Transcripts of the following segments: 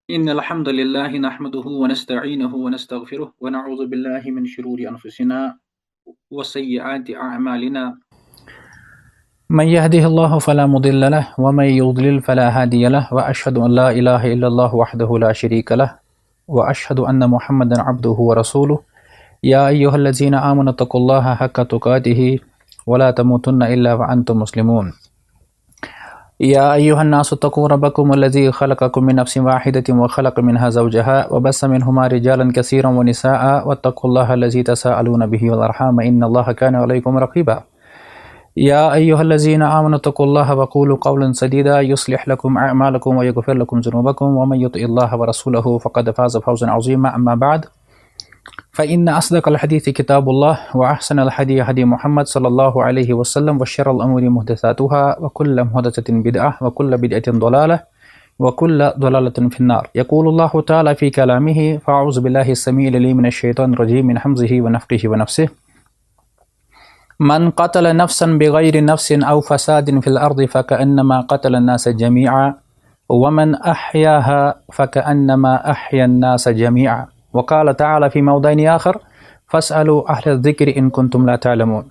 إن الحمد لله نحمده ونستعينه ونستغفره ونعوذ بالله من شرور أنفسنا وسيئات أعمالنا من يهده الله فلا مضل له ومن يضلل فلا هادي له وأشهد أن لا إله إلا الله وحده لا شريك له وأشهد أن محمدا عبده ورسوله يا أيها الذين آمنوا اتقوا الله حق تقاته ولا تموتن إلا وأنتم مسلمون يا أيها الناس اتقوا ربكم الذي خلقكم من نفس واحدة وخلق منها زوجها وبث منهما رجالا كثيرا ونساء واتقوا الله الذي تساءلون به والأرحام إن الله كان عليكم رقيبا يا أيها الذين آمنوا اتقوا الله وقولوا قولا سديدا يصلح لكم أعمالكم ويغفر لكم ذنوبكم ومن يطع الله ورسوله فقد فاز فوزا عظيما أما بعد فإن أصدق الحديث كتاب الله وأحسن الهدي هدي محمد صلى الله عليه وسلم وشر الأمور محدثاتها وكل محدثة بدعة وكل بدعة ضلالة وكل ضلالة في النار. يقول الله تعالى في كلامه فأعوذ بالله السميع العليم من الشيطان الرجيم من حمزه ونفخه ونفسه من قتل نفسا بغير نفس أو فساد في الأرض فكأنما قتل الناس جميعا ومن أحياها فكأنما أحيا الناس جميعا وقال تعالى في موضع آخر فاسألوا أهل الذكر إن كنتم لا تعلمون.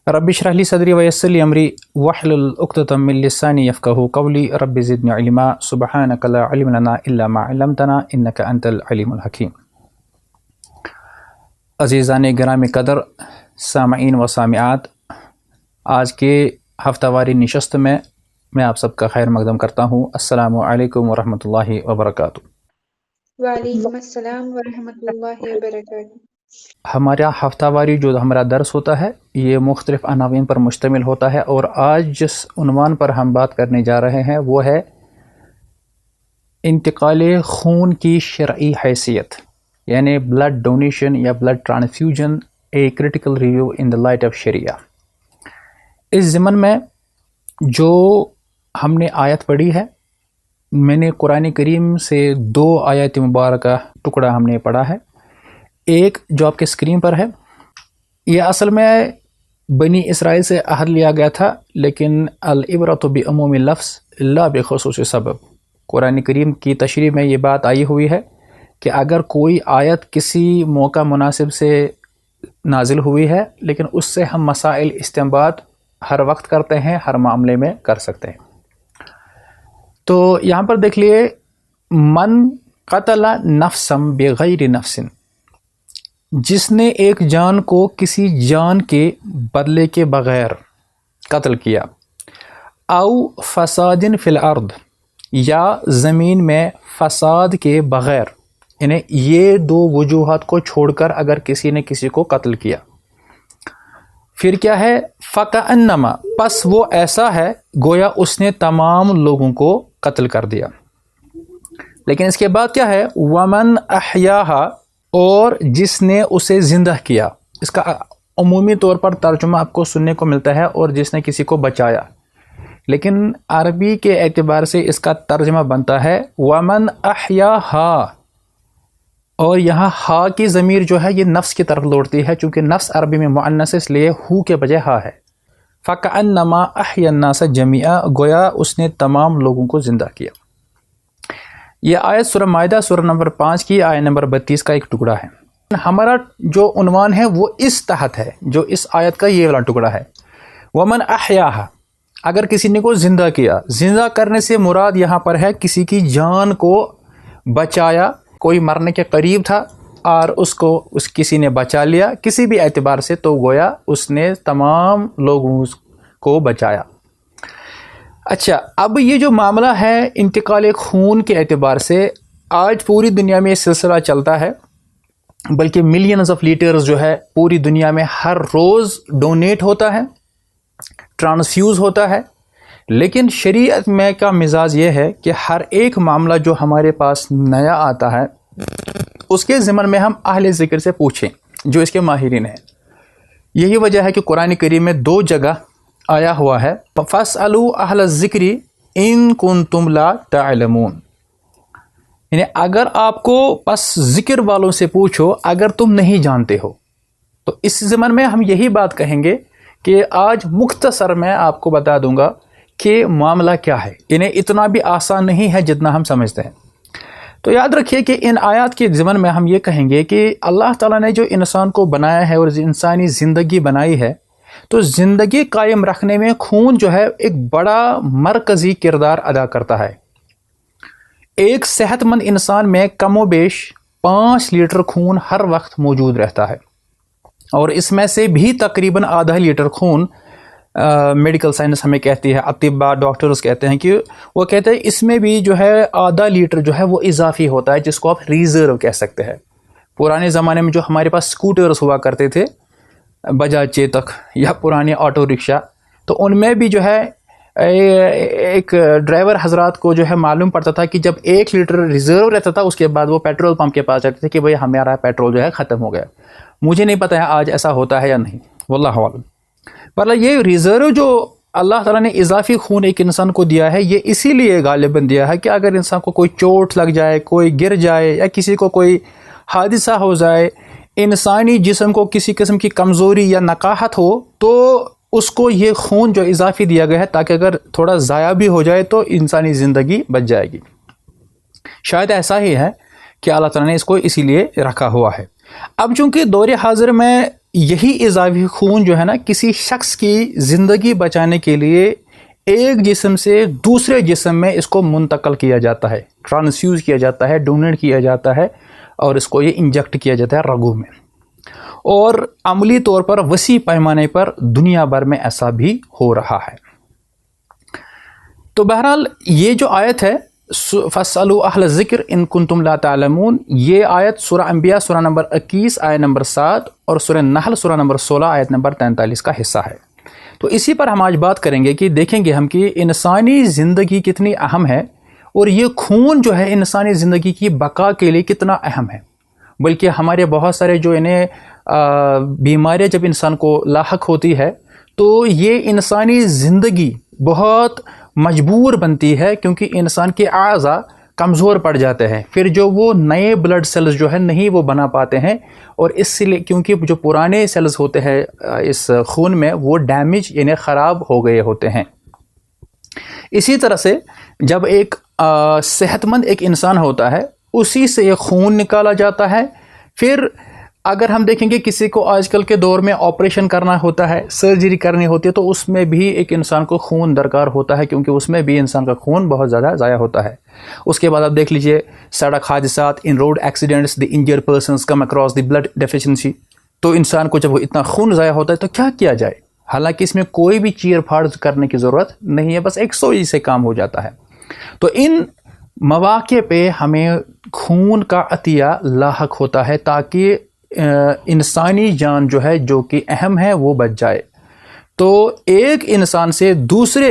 رب اشرح لي صدري ويسر لي أمري واحلل عقدة من لساني يفقهوا قولي رب زدني علما سبحانك لا علم لنا إلا ما علمتنا إنك أنت العليم الحكيم. عزیزان گرامی قدر سامعین و سامعات، آج کے ہفتہ واری نشست میں آپ سب کا خیر مقدم کرتا ہوں. السلام علیکم ورحمۃ اللہ وبرکاتہ. وعلیکم السلام ورحمۃ اللہ وبرکاتہ. ہمارا ہفتہ واری جو ہمارا درس ہوتا ہے یہ مختلف عناوین پر مشتمل ہوتا ہے، اور آج جس عنوان پر ہم بات کرنے جا رہے ہیں وہ ہے انتقال خون کی شرعی حیثیت، یعنی بلڈ ڈونیشن یا blood transfusion a critical review in the light of Shariah. اس ضمن میں جو ہم نے آیت پڑھی ہے، میں نے قرآن کریم سے 2 آیات مبارکہ ٹکڑا ہم نے پڑھا ہے. ایک جو آپ کے اسکرین پر ہے، یہ اصل میں بنی اسرائیل سے عہد لیا گیا تھا، لیکن العبرۃ بعموم لفظ لا بخصوص سبب. قرآن کریم کی تشریح میں یہ بات آئی ہوئی ہے کہ اگر کوئی آیت کسی موقع مناسب سے نازل ہوئی ہے، لیکن اس سے ہم مسائل استنباط ہر وقت کرتے ہیں، ہر معاملے میں کر سکتے ہیں. تو یہاں پر دیکھ لیے، من قتل نفسا بغیر نفس، جس نے ایک جان کو کسی جان کے بدلے کے بغیر قتل کیا، او فساد فی الارض، یا زمین میں فساد کے بغیر، یعنی یہ 2 وجوہات کو چھوڑ کر اگر کسی نے کسی کو قتل کیا، پھر کیا ہے، فَكَأَنَّمَا، پس وہ ایسا ہے گویا اس نے تمام لوگوں کو قتل کر دیا. لیکن اس کے بعد کیا ہے، وَمَنْ أَحْيَاهَا، اور جس نے اسے زندہ کیا. اس کا عمومی طور پر ترجمہ آپ کو سننے کو ملتا ہے، اور جس نے کسی کو بچایا، لیکن عربی کے اعتبار سے اس کا ترجمہ بنتا ہے وَمَنْ أَحْيَاهَا، اور یہاں ہا کی ضمیر جو ہے یہ نفس کی طرف لوٹتی ہے، چونکہ نفس عربی میں مؤنث ہے، اس لیے ہو کے بجائے ہا ہے. فَكَأَنَّمَا أَحْيَا النَّاسَ جَمِيعًا، گویا اس نے تمام لوگوں کو زندہ کیا. یہ آیت سورہ مائدہ سورہ نمبر 5 کی آیت نمبر 32 کا ایک ٹکڑا ہے. ہمارا جو عنوان ہے وہ اس تحت ہے، جو اس آیت کا یہ والا ٹکڑا ہے، وَمَنْ أَحْيَاهَا، اگر کسی نے کو زندہ کیا. زندہ کرنے سے مراد یہاں پر ہے کسی کی جان کو بچایا، کوئی مرنے کے قریب تھا اور اس کسی نے بچا لیا کسی بھی اعتبار سے، تو گویا اس نے تمام لوگوں کو بچایا. اچھا، اب یہ جو معاملہ ہے انتقال خون کے اعتبار سے، آج پوری دنیا میں یہ سلسلہ چلتا ہے، بلکہ ملینز آف لیٹرز جو ہے پوری دنیا میں ہر روز ڈونیٹ ہوتا ہے، ٹرانسفیوز ہوتا ہے. لیکن شریعت میں کا مزاج یہ ہے کہ ہر ایک معاملہ جو ہمارے پاس نیا آتا ہے اس کے ضمن میں ہم اہل ذکر سے پوچھیں جو اس کے ماہرین ہیں. یہی وجہ ہے کہ قرآن کریم میں 2 جگہ آیا ہوا ہے فَاسْأَلُوا أَهْلَ الذِّكْرِ إِن كُنتُمْ لَا تَعْلَمُونَ، یعنی اگر آپ کو بس ذکر والوں سے پوچھو اگر تم نہیں جانتے ہو. تو اس ضمن میں ہم یہی بات کہیں گے کہ آج مختصر میں آپ کو بتا دوں گا کہ معاملہ کیا ہے، انہیں اتنا بھی آسان نہیں ہے جتنا ہم سمجھتے ہیں۔ تو یاد رکھیے کہ ان آیات کے ضمن میں ہم یہ کہیں گے کہ اللہ تعالیٰ نے جو انسان کو بنایا ہے اور انسانی زندگی بنائی ہے، تو زندگی قائم رکھنے میں خون جو ہے ایک بڑا مرکزی کردار ادا کرتا ہے۔ ایک صحت مند انسان میں کم و بیش 5 لیٹر خون ہر وقت موجود رہتا ہے، اور اس میں سے بھی تقریباً آدھا لیٹر خون میڈیکل سائنس ہمیں کہتی ہے، اطباء ڈاکٹرز کہتے ہیں کہ وہ کہتے ہیں اس میں بھی جو ہے آدھا لیٹر جو ہے وہ اضافی ہوتا ہے، جس کو آپ ریزرو کہہ سکتے ہیں۔ پرانے زمانے میں جو ہمارے پاس سکوٹرز ہوا کرتے تھے، بجاج چیتک یا پرانے آٹو رکشا، تو ان میں بھی جو ہے ایک ڈرائیور حضرات کو جو ہے معلوم پڑتا تھا کہ جب 1 لیٹر ریزرو رہتا تھا، اس کے بعد وہ پیٹرول پمپ کے پاس جاتے تھے کہ بھئی ہمارا پیٹرول جو ہے ختم ہو گیا۔ مجھے نہیں پتہ ہے آج ایسا ہوتا ہے یا نہیں، واللہ اعلم۔ مطلب یہ ریزرو جو اللہ تعالیٰ نے اضافی خون ایک انسان کو دیا ہے، یہ اسی لیے غالباً دیا ہے کہ اگر انسان کو کوئی چوٹ لگ جائے، کوئی گر جائے یا کسی کو کوئی حادثہ ہو جائے، انسانی جسم کو کسی قسم کی کمزوری یا نقاہت ہو، تو اس کو یہ خون جو اضافی دیا گیا ہے تاکہ اگر تھوڑا ضائع بھی ہو جائے تو انسانی زندگی بچ جائے گی۔ شاید ایسا ہی ہے کہ اللہ تعالیٰ نے اس کو اسی لیے رکھا ہوا ہے۔ اب چونکہ دور حاضر میں یہی اضافی خون جو ہے نا کسی شخص کی زندگی بچانے کے لیے ایک جسم سے دوسرے جسم میں اس کو منتقل کیا جاتا ہے، ٹرانسفیوز کیا جاتا ہے، ڈونیٹ کیا جاتا ہے، اور اس کو یہ انجیکٹ کیا جاتا ہے رگوں میں، اور عملی طور پر وسیع پیمانے پر دنیا بھر میں ایسا بھی ہو رہا ہے۔ تو بہرحال یہ جو آیت ہے فَاسْأَلُوا أَهْلَ الذِّكْرِ إِن كُنتُمْ لَا تَعْلَمُونَ، یہ آیت سورہ انبیاء سورہ نمبر 21 آیت نمبر 7 اور سورہ نحل سورہ نمبر 16 آیت نمبر 43 کا حصہ ہے۔ تو اسی پر ہم آج بات کریں گے کہ دیکھیں گے ہم کہ انسانی زندگی کتنی اہم ہے، اور یہ خون جو ہے انسانی زندگی کی بقا کے لیے کتنا اہم ہے۔ بلکہ ہمارے بہت سارے جو انہیں بیماریاں جب انسان کو لاحق ہوتی ہے تو یہ انسانی زندگی بہت مجبور بنتی ہے، کیونکہ انسان کے اعضاء کمزور پڑ جاتے ہیں، پھر جو وہ نئے بلڈ سیلز جو ہے نہیں وہ بنا پاتے ہیں، اور اس لیے کیونکہ جو پرانے سیلز ہوتے ہیں اس خون میں وہ ڈیمیج یعنی خراب ہو گئے ہوتے ہیں۔ اسی طرح سے جب ایک صحت مند ایک انسان ہوتا ہے، اسی سے یہ خون نکالا جاتا ہے۔ پھر اگر ہم دیکھیں گے کسی کو آج کل کے دور میں آپریشن کرنا ہوتا ہے، سرجری کرنی ہوتی ہے، تو اس میں بھی ایک انسان کو خون درکار ہوتا ہے، کیونکہ اس میں بھی انسان کا خون بہت زیادہ ضائع ہوتا ہے۔ اس کے بعد آپ دیکھ لیجئے سڑک حادثات، in road accidents, the injured persons come across the blood deficiency, تو انسان کو جب وہ اتنا خون ضائع ہوتا ہے تو کیا کیا جائے؟ حالانکہ اس میں کوئی بھی چیر پھاڑ کرنے کی ضرورت نہیں ہے، بس ایک سوئی سے کام ہو جاتا ہے۔ تو ان مواقع پہ ہمیں خون کا عطیہ لاحق ہوتا ہے تاکہ انسانی جان جو ہے جو کہ اہم ہے وہ بچ جائے۔ تو ایک انسان سے دوسرے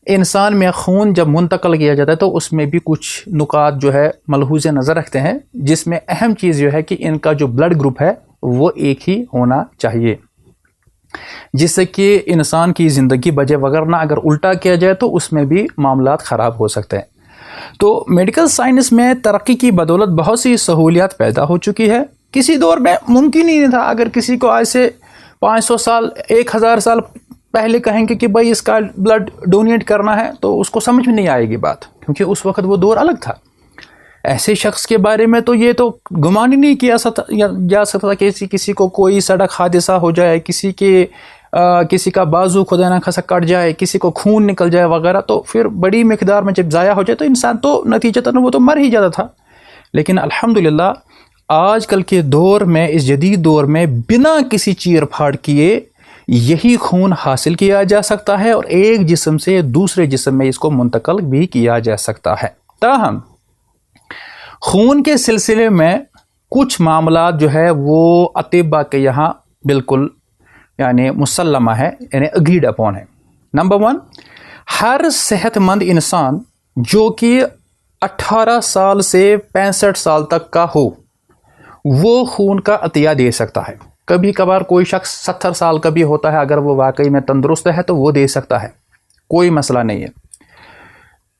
انسان میں خون جب منتقل کیا جاتا ہے تو اس میں بھی کچھ نکات جو ہے ملحوظ نظر رکھتے ہیں، جس میں اہم چیز جو ہے کہ ان کا جو بلڈ گروپ ہے وہ ایک ہی ہونا چاہیے، جس سے کہ انسان کی زندگی بچے، وگرنہ اگر الٹا کیا جائے تو اس میں بھی معاملات خراب ہو سکتے ہیں۔ تو میڈیکل سائنس میں ترقی کی بدولت بہت سی سہولیات پیدا ہو چکی ہے۔ کسی دور میں ممکن ہی نہیں تھا، اگر کسی کو آج سے 500 سال 1000 سال پہلے کہیں گے کہ بھائی اس کا بلڈ ڈونیٹ کرنا ہے تو اس کو سمجھ میں نہیں آئے گی بات، کیونکہ اس وقت وہ دور الگ تھا۔ ایسے شخص کے بارے میں تو یہ تو گمان ہی نہیں کیا جا سکتا کہ کسی کو کوئی سڑک حادثہ ہو جائے، کسی کا بازو خدا نہ خاصا کٹ جائے، کسی کو خون نکل جائے وغیرہ، تو پھر بڑی مقدار میں جب ضائع ہو جائے تو انسان تو نتیجتاً وہ تو مر ہی جاتا تھا۔ لیکن الحمدللہ آج کل کے دور میں، اس جدید دور میں، بنا کسی چیر پھاڑ کیے یہی خون حاصل کیا جا سکتا ہے اور ایک جسم سے دوسرے جسم میں اس کو منتقل بھی کیا جا سکتا ہے۔ تاہم خون کے سلسلے میں کچھ معاملات جو ہے وہ اطباء کے یہاں بالکل یعنی مسلمہ ہے، یعنی اگریڈ اپون ہے۔ نمبر 1، ہر صحت مند انسان جو کہ 18 سال سے 65 سال تک کا ہو وہ خون کا عطیہ دے سکتا ہے۔ کبھی کبھار کوئی شخص 70 سال کا بھی ہوتا ہے، اگر وہ واقعی میں تندرست ہے تو وہ دے سکتا ہے، کوئی مسئلہ نہیں ہے۔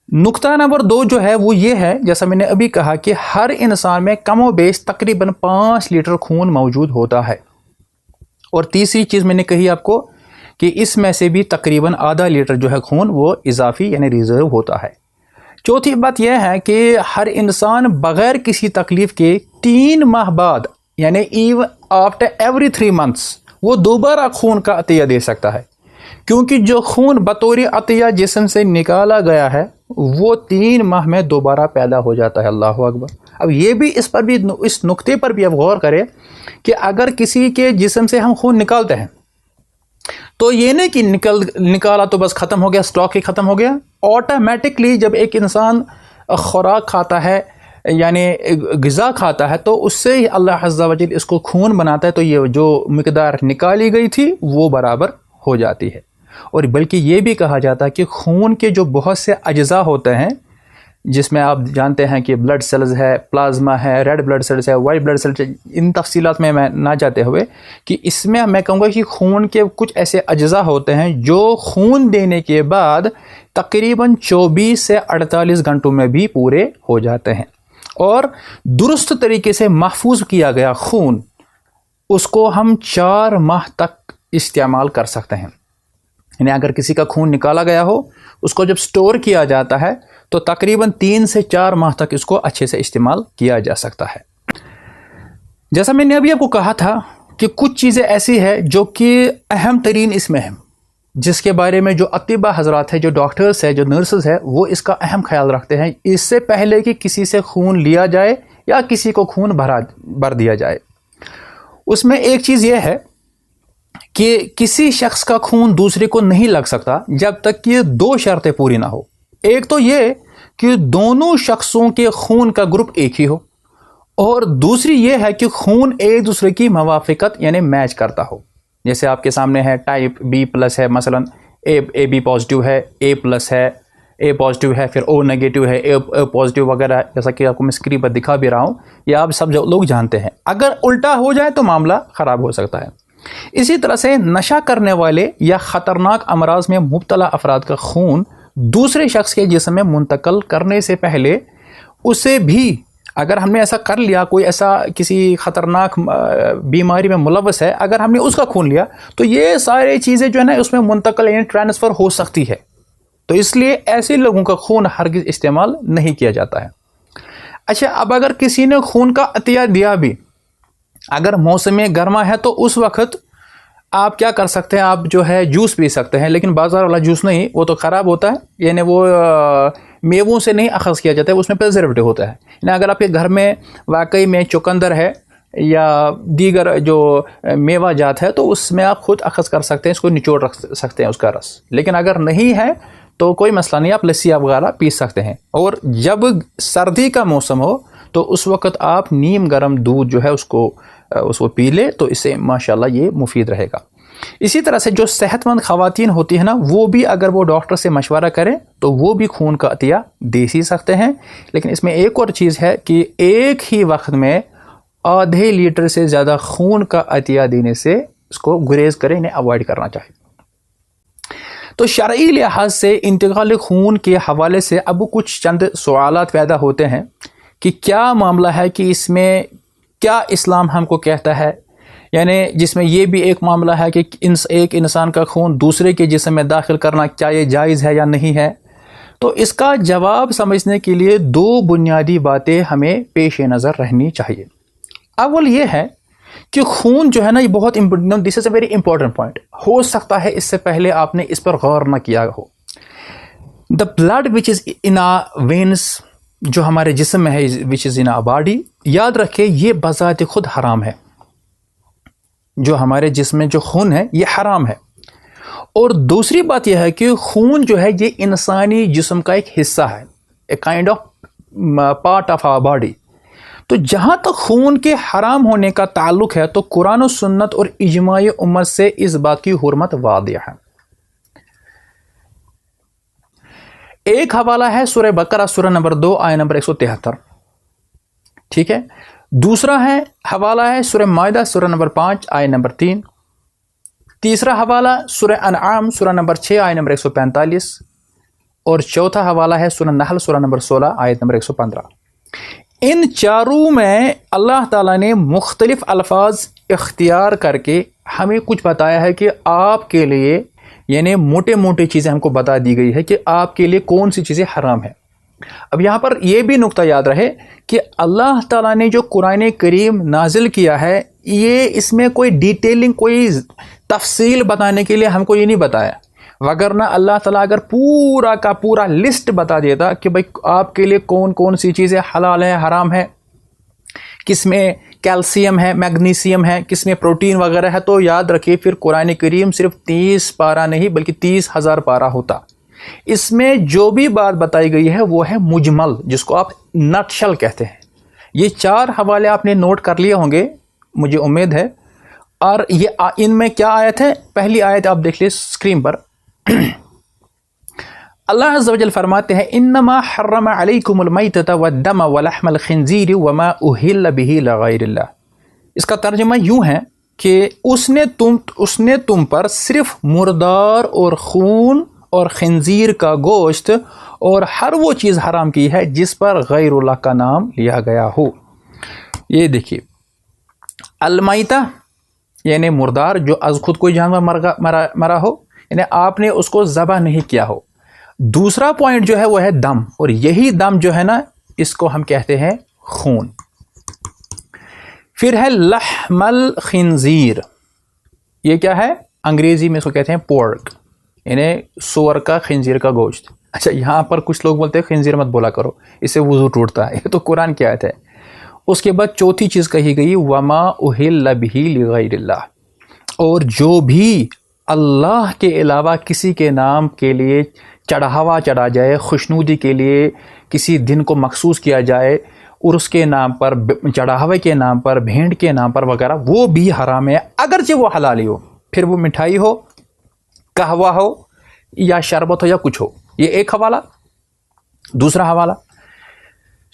نقطہ نمبر 2 جو ہے وہ یہ ہے، جیسا میں نے ابھی کہا کہ ہر انسان میں کم و بیش تقریباً 5 لیٹر خون موجود ہوتا ہے۔ اور تیسری چیز میں نے کہی آپ کو کہ اس میں سے بھی تقریباً آدھا لیٹر جو ہے خون وہ اضافی یعنی ریزرو ہوتا ہے۔ چوتھی بات یہ ہے کہ ہر انسان بغیر کسی تکلیف کے 3 ماہ بعد یعنی ایون آفٹر ایوری 3 months وہ دوبارہ خون کا عطیہ دے سکتا ہے، کیونکہ جو خون بطور عطیہ جسم سے نکالا گیا ہے وہ 3 ماہ میں دوبارہ پیدا ہو جاتا ہے۔ اللہ اکبر۔ اب یہ بھی اس نقطے پر بھی اب غور کریں کہ اگر کسی کے جسم سے ہم خون نکالتے ہیں تو یہ نہیں کہ نکالا تو بس ختم ہو گیا، سٹاک ہی ختم ہو گیا۔ آٹومیٹکلی جب ایک انسان خوراک کھاتا ہے یعنی غذا کھاتا ہے تو اس سے ہی اللہ عز و جل اس کو خون بناتا ہے، تو یہ جو مقدار نکالی گئی تھی وہ برابر ہو جاتی ہے۔ اور بلکہ یہ بھی کہا جاتا ہے کہ خون کے جو بہت سے اجزاء ہوتے ہیں جس میں آپ جانتے ہیں کہ بلڈ سیلز ہے، پلازما ہے، ریڈ بلڈ سیلز ہے، وائٹ بلڈ سیلز ہے، ان تفصیلات میں نہ جاتے ہوئے کہ اس میں کہوں گا کہ خون کے کچھ ایسے اجزاء ہوتے ہیں جو خون دینے کے بعد تقریباً 24 سے 48 گھنٹوں میں بھی پورے ہو جاتے ہیں، اور درست طریقے سے محفوظ کیا گیا خون اس کو ہم 4 ماہ تک استعمال کر سکتے ہیں۔ یعنی اگر کسی کا خون نکالا گیا ہو اس کو جب سٹور کیا جاتا ہے تو تقریباً 3 سے 4 ماہ تک اس کو اچھے سے استعمال کیا جا سکتا ہے۔ جیسا میں نے ابھی آپ کو کہا تھا کہ کچھ چیزیں ایسی ہیں جو کہ اہم ترین اس میں ہیں، جس کے بارے میں جو اطباء حضرات ہیں، جو ڈاکٹرز ہیں، جو نرسز ہیں، وہ اس کا اہم خیال رکھتے ہیں اس سے پہلے کہ کسی سے خون لیا جائے یا کسی کو خون بھر دیا جائے۔ اس میں ایک چیز یہ ہے کہ کسی شخص کا خون دوسرے کو نہیں لگ سکتا جب تک کہ 2 شرطیں پوری نہ ہو۔ ایک تو یہ کہ دونوں شخصوں کے خون کا گروپ ایک ہی ہو، اور دوسری یہ ہے کہ خون ایک دوسرے کی موافقت یعنی میچ کرتا ہو۔ جیسے آپ کے سامنے ہے ٹائپ B+ ہے، مثلا AB پازیٹیو ہے، A+ ہے، A پازیٹیو ہے، پھر O نیگیٹو ہے، A پازیٹیو وغیرہ، جیسا کہ آپ کو میں اسکرین پر دکھا بھی رہا ہوں، یہ آپ سب لوگ جانتے ہیں۔ اگر الٹا ہو جائے تو معاملہ خراب ہو سکتا ہے۔ اسی طرح سے نشہ کرنے والے یا خطرناک امراض میں مبتلا افراد کا خون دوسرے شخص کے جسم میں منتقل کرنے سے پہلے اسے بھی اگر ہم نے ایسا کر لیا، کوئی ایسا کسی خطرناک بیماری میں ملوث ہے، اگر ہم نے اس کا خون لیا تو یہ سارے چیزیں جو ہے نا اس میں منتقل یعنی ٹرانسفر ہو سکتی ہے، تو اس لیے ایسے لوگوں کا خون ہرگز استعمال نہیں کیا جاتا ہے۔ اچھا، اب اگر کسی نے خون کا عطیہ دیا بھی، اگر موسم گرما ہے تو اس وقت آپ کیا کر سکتے ہیں، آپ جو ہے جوس پی سکتے ہیں، لیکن بازار والا جوس نہیں، وہ تو خراب ہوتا ہے، یعنی وہ میووں سے نہیں اخذ کیا جاتا ہے، اس میں پریزرویٹو ہوتا ہے۔ یعنی اگر آپ کے گھر میں واقعی میں چقندر ہے یا دیگر جو میوہ جات ہے تو اس میں آپ خود اخذ کر سکتے ہیں، اس کو نچوڑ رکھ سکتے ہیں اس کا رس، لیکن اگر نہیں ہے تو کوئی مسئلہ نہیں، آپ لسی وغیرہ پی سکتے ہیں۔ اور جب سردی کا موسم ہو تو اس وقت آپ نیم گرم دودھ جو ہے اس کو پی لے تو اس سے ماشاءاللہ یہ مفید رہے گا۔ اسی طرح سے جو صحت مند خواتین ہوتی ہیں نا، وہ بھی اگر وہ ڈاکٹر سے مشورہ کریں تو وہ بھی خون کا عطیہ دے ہی سکتے ہیں، لیکن اس میں ایک اور چیز ہے کہ ایک ہی وقت میں آدھے لیٹر سے زیادہ خون کا عطیہ دینے سے اس کو گریز کریں، انہیں اوائڈ کرنا چاہیے۔ تو شرعی لحاظ سے انتقال خون کے حوالے سے اب کچھ چند سوالات پیدا ہوتے ہیں کہ کیا معاملہ ہے، کہ اس میں کیا اسلام ہم کو کہتا ہے، یعنی جس میں یہ بھی ایک معاملہ ہے کہ ایک انسان کا خون دوسرے کے جسم میں داخل کرنا کیا یہ جائز ہے یا نہیں ہے۔ تو اس کا جواب سمجھنے کے لیے 2 بنیادی باتیں ہمیں پیش نظر رہنی چاہیے۔ اول یہ ہے کہ خون جو ہے نا، یہ بہت important, this is a very important point, ہو سکتا ہے اس سے پہلے آپ نے اس پر غور نہ کیا ہو۔ The blood which is in our Venice, جو ہمارے جسم میں ہے، وچ از ان آور باڈی، یاد رکھے یہ بذات خود حرام ہے۔ جو ہمارے جسم میں جو خون ہے یہ حرام ہے۔ اور دوسری بات یہ ہے کہ خون جو ہے یہ انسانی جسم کا ایک حصہ ہے، a kind of part of our body. تو جہاں تک خون کے حرام ہونے کا تعلق ہے تو قرآن و سنت اور اجماع امت سے اس بات کی حرمت واضح ہے۔ ایک حوالہ ہے سورہ بقرہ سورہ نمبر 2 آیت نمبر 173، ٹھیک ہے۔ دوسرا ہے حوالہ ہے سورہ مائدہ سورہ نمبر 5 آیت نمبر 3۔ تیسرا حوالہ سورہ انعام سورہ نمبر 6 آیت نمبر 145، اور چوتھا حوالہ ہے سورہ نحل سورہ نمبر 16 آیت نمبر 115۔ ان چاروں میں اللہ تعالیٰ نے مختلف الفاظ اختیار کر کے ہمیں کچھ بتایا ہے کہ آپ کے لیے یعنی موٹے موٹے چیزیں ہم کو بتا دی گئی ہے کہ آپ کے لیے کون سی چیزیں حرام ہیں۔ اب یہاں پر یہ بھی نقطہ یاد رہے کہ اللہ تعالیٰ نے جو قرآن کریم نازل کیا ہے، یہ اس میں کوئی ڈیٹیلنگ، کوئی تفصیل بتانے کے لیے ہم کو یہ نہیں بتایا، وگرنہ اللہ تعالیٰ اگر پورا کا پورا لسٹ بتا دیتا کہ بھائی آپ کے لیے کون کون سی چیزیں حلال ہیں، حرام ہے، کس میں کیلشیم ہے، میگنیشیم ہے، کس میں پروٹین وغیرہ ہے، تو یاد رکھیے پھر قرآن کریم صرف 30 پارہ نہیں بلکہ 30,000 پارہ ہوتا۔ اس میں جو بھی بات بتائی گئی ہے وہ ہے مجمل، جس کو آپ نٹ شل کہتے ہیں۔ یہ 4 حوالے آپ نے نوٹ کر لیے ہوں گے مجھے امید ہے، اور یہ ان میں کیا آیت ہے؟ پہلی آیت آپ دیکھ لیے اسکرین پر۔ اللہ عز و جل فرماتے ہیں انما حرم علیکم المیتۃ والدم ولحم الخنزیر وما اہل بہ لغیر اللہ۔ اس کا ترجمہ یوں ہے کہ اس نے تم پر صرف مردار اور خون اور خنزیر کا گوشت اور ہر وہ چیز حرام کی ہے جس پر غیر اللہ کا نام لیا گیا ہو۔ یہ دیکھیے، المیتہ یعنی مردار، جو از خود کوئی جانور مرا ہو، یعنی آپ نے اس کو ذبح نہیں کیا ہو۔ دوسرا پوائنٹ جو ہے وہ ہے دم، اور یہی دم جو ہے نا اس کو ہم کہتے ہیں خون۔ پھر ہے لحم الخنزیر، یہ کیا ہے؟ انگریزی میں اس کو کہتے ہیں پورک، یعنی سور کا، خنزیر کا گوشت۔ اچھا، یہاں پر کچھ لوگ بولتے ہیں خنزیر مت بولا کرو، اس سے وضو ٹوٹتا ہے، یہ تو قرآن کی آیت ہے۔ اس کے بعد چوتھی چیز کہی گئی وما اہل بہ لغیر اللہ، اور جو بھی اللہ کے علاوہ کسی کے نام کے لیے چڑھاوا چڑھا جائے، خوشنودی کے لیے کسی دن کو مخصوص کیا جائے، عرس کے نام پر، چڑھاوے کے نام پر، بھینٹ کے نام پر وغیرہ، وہ بھی حرام ہے، اگرچہ وہ حلالی ہو، پھر وہ مٹھائی ہو، قہوہ ہو یا شربت ہو یا کچھ ہو۔ یہ ایک حوالہ۔ دوسرا حوالہ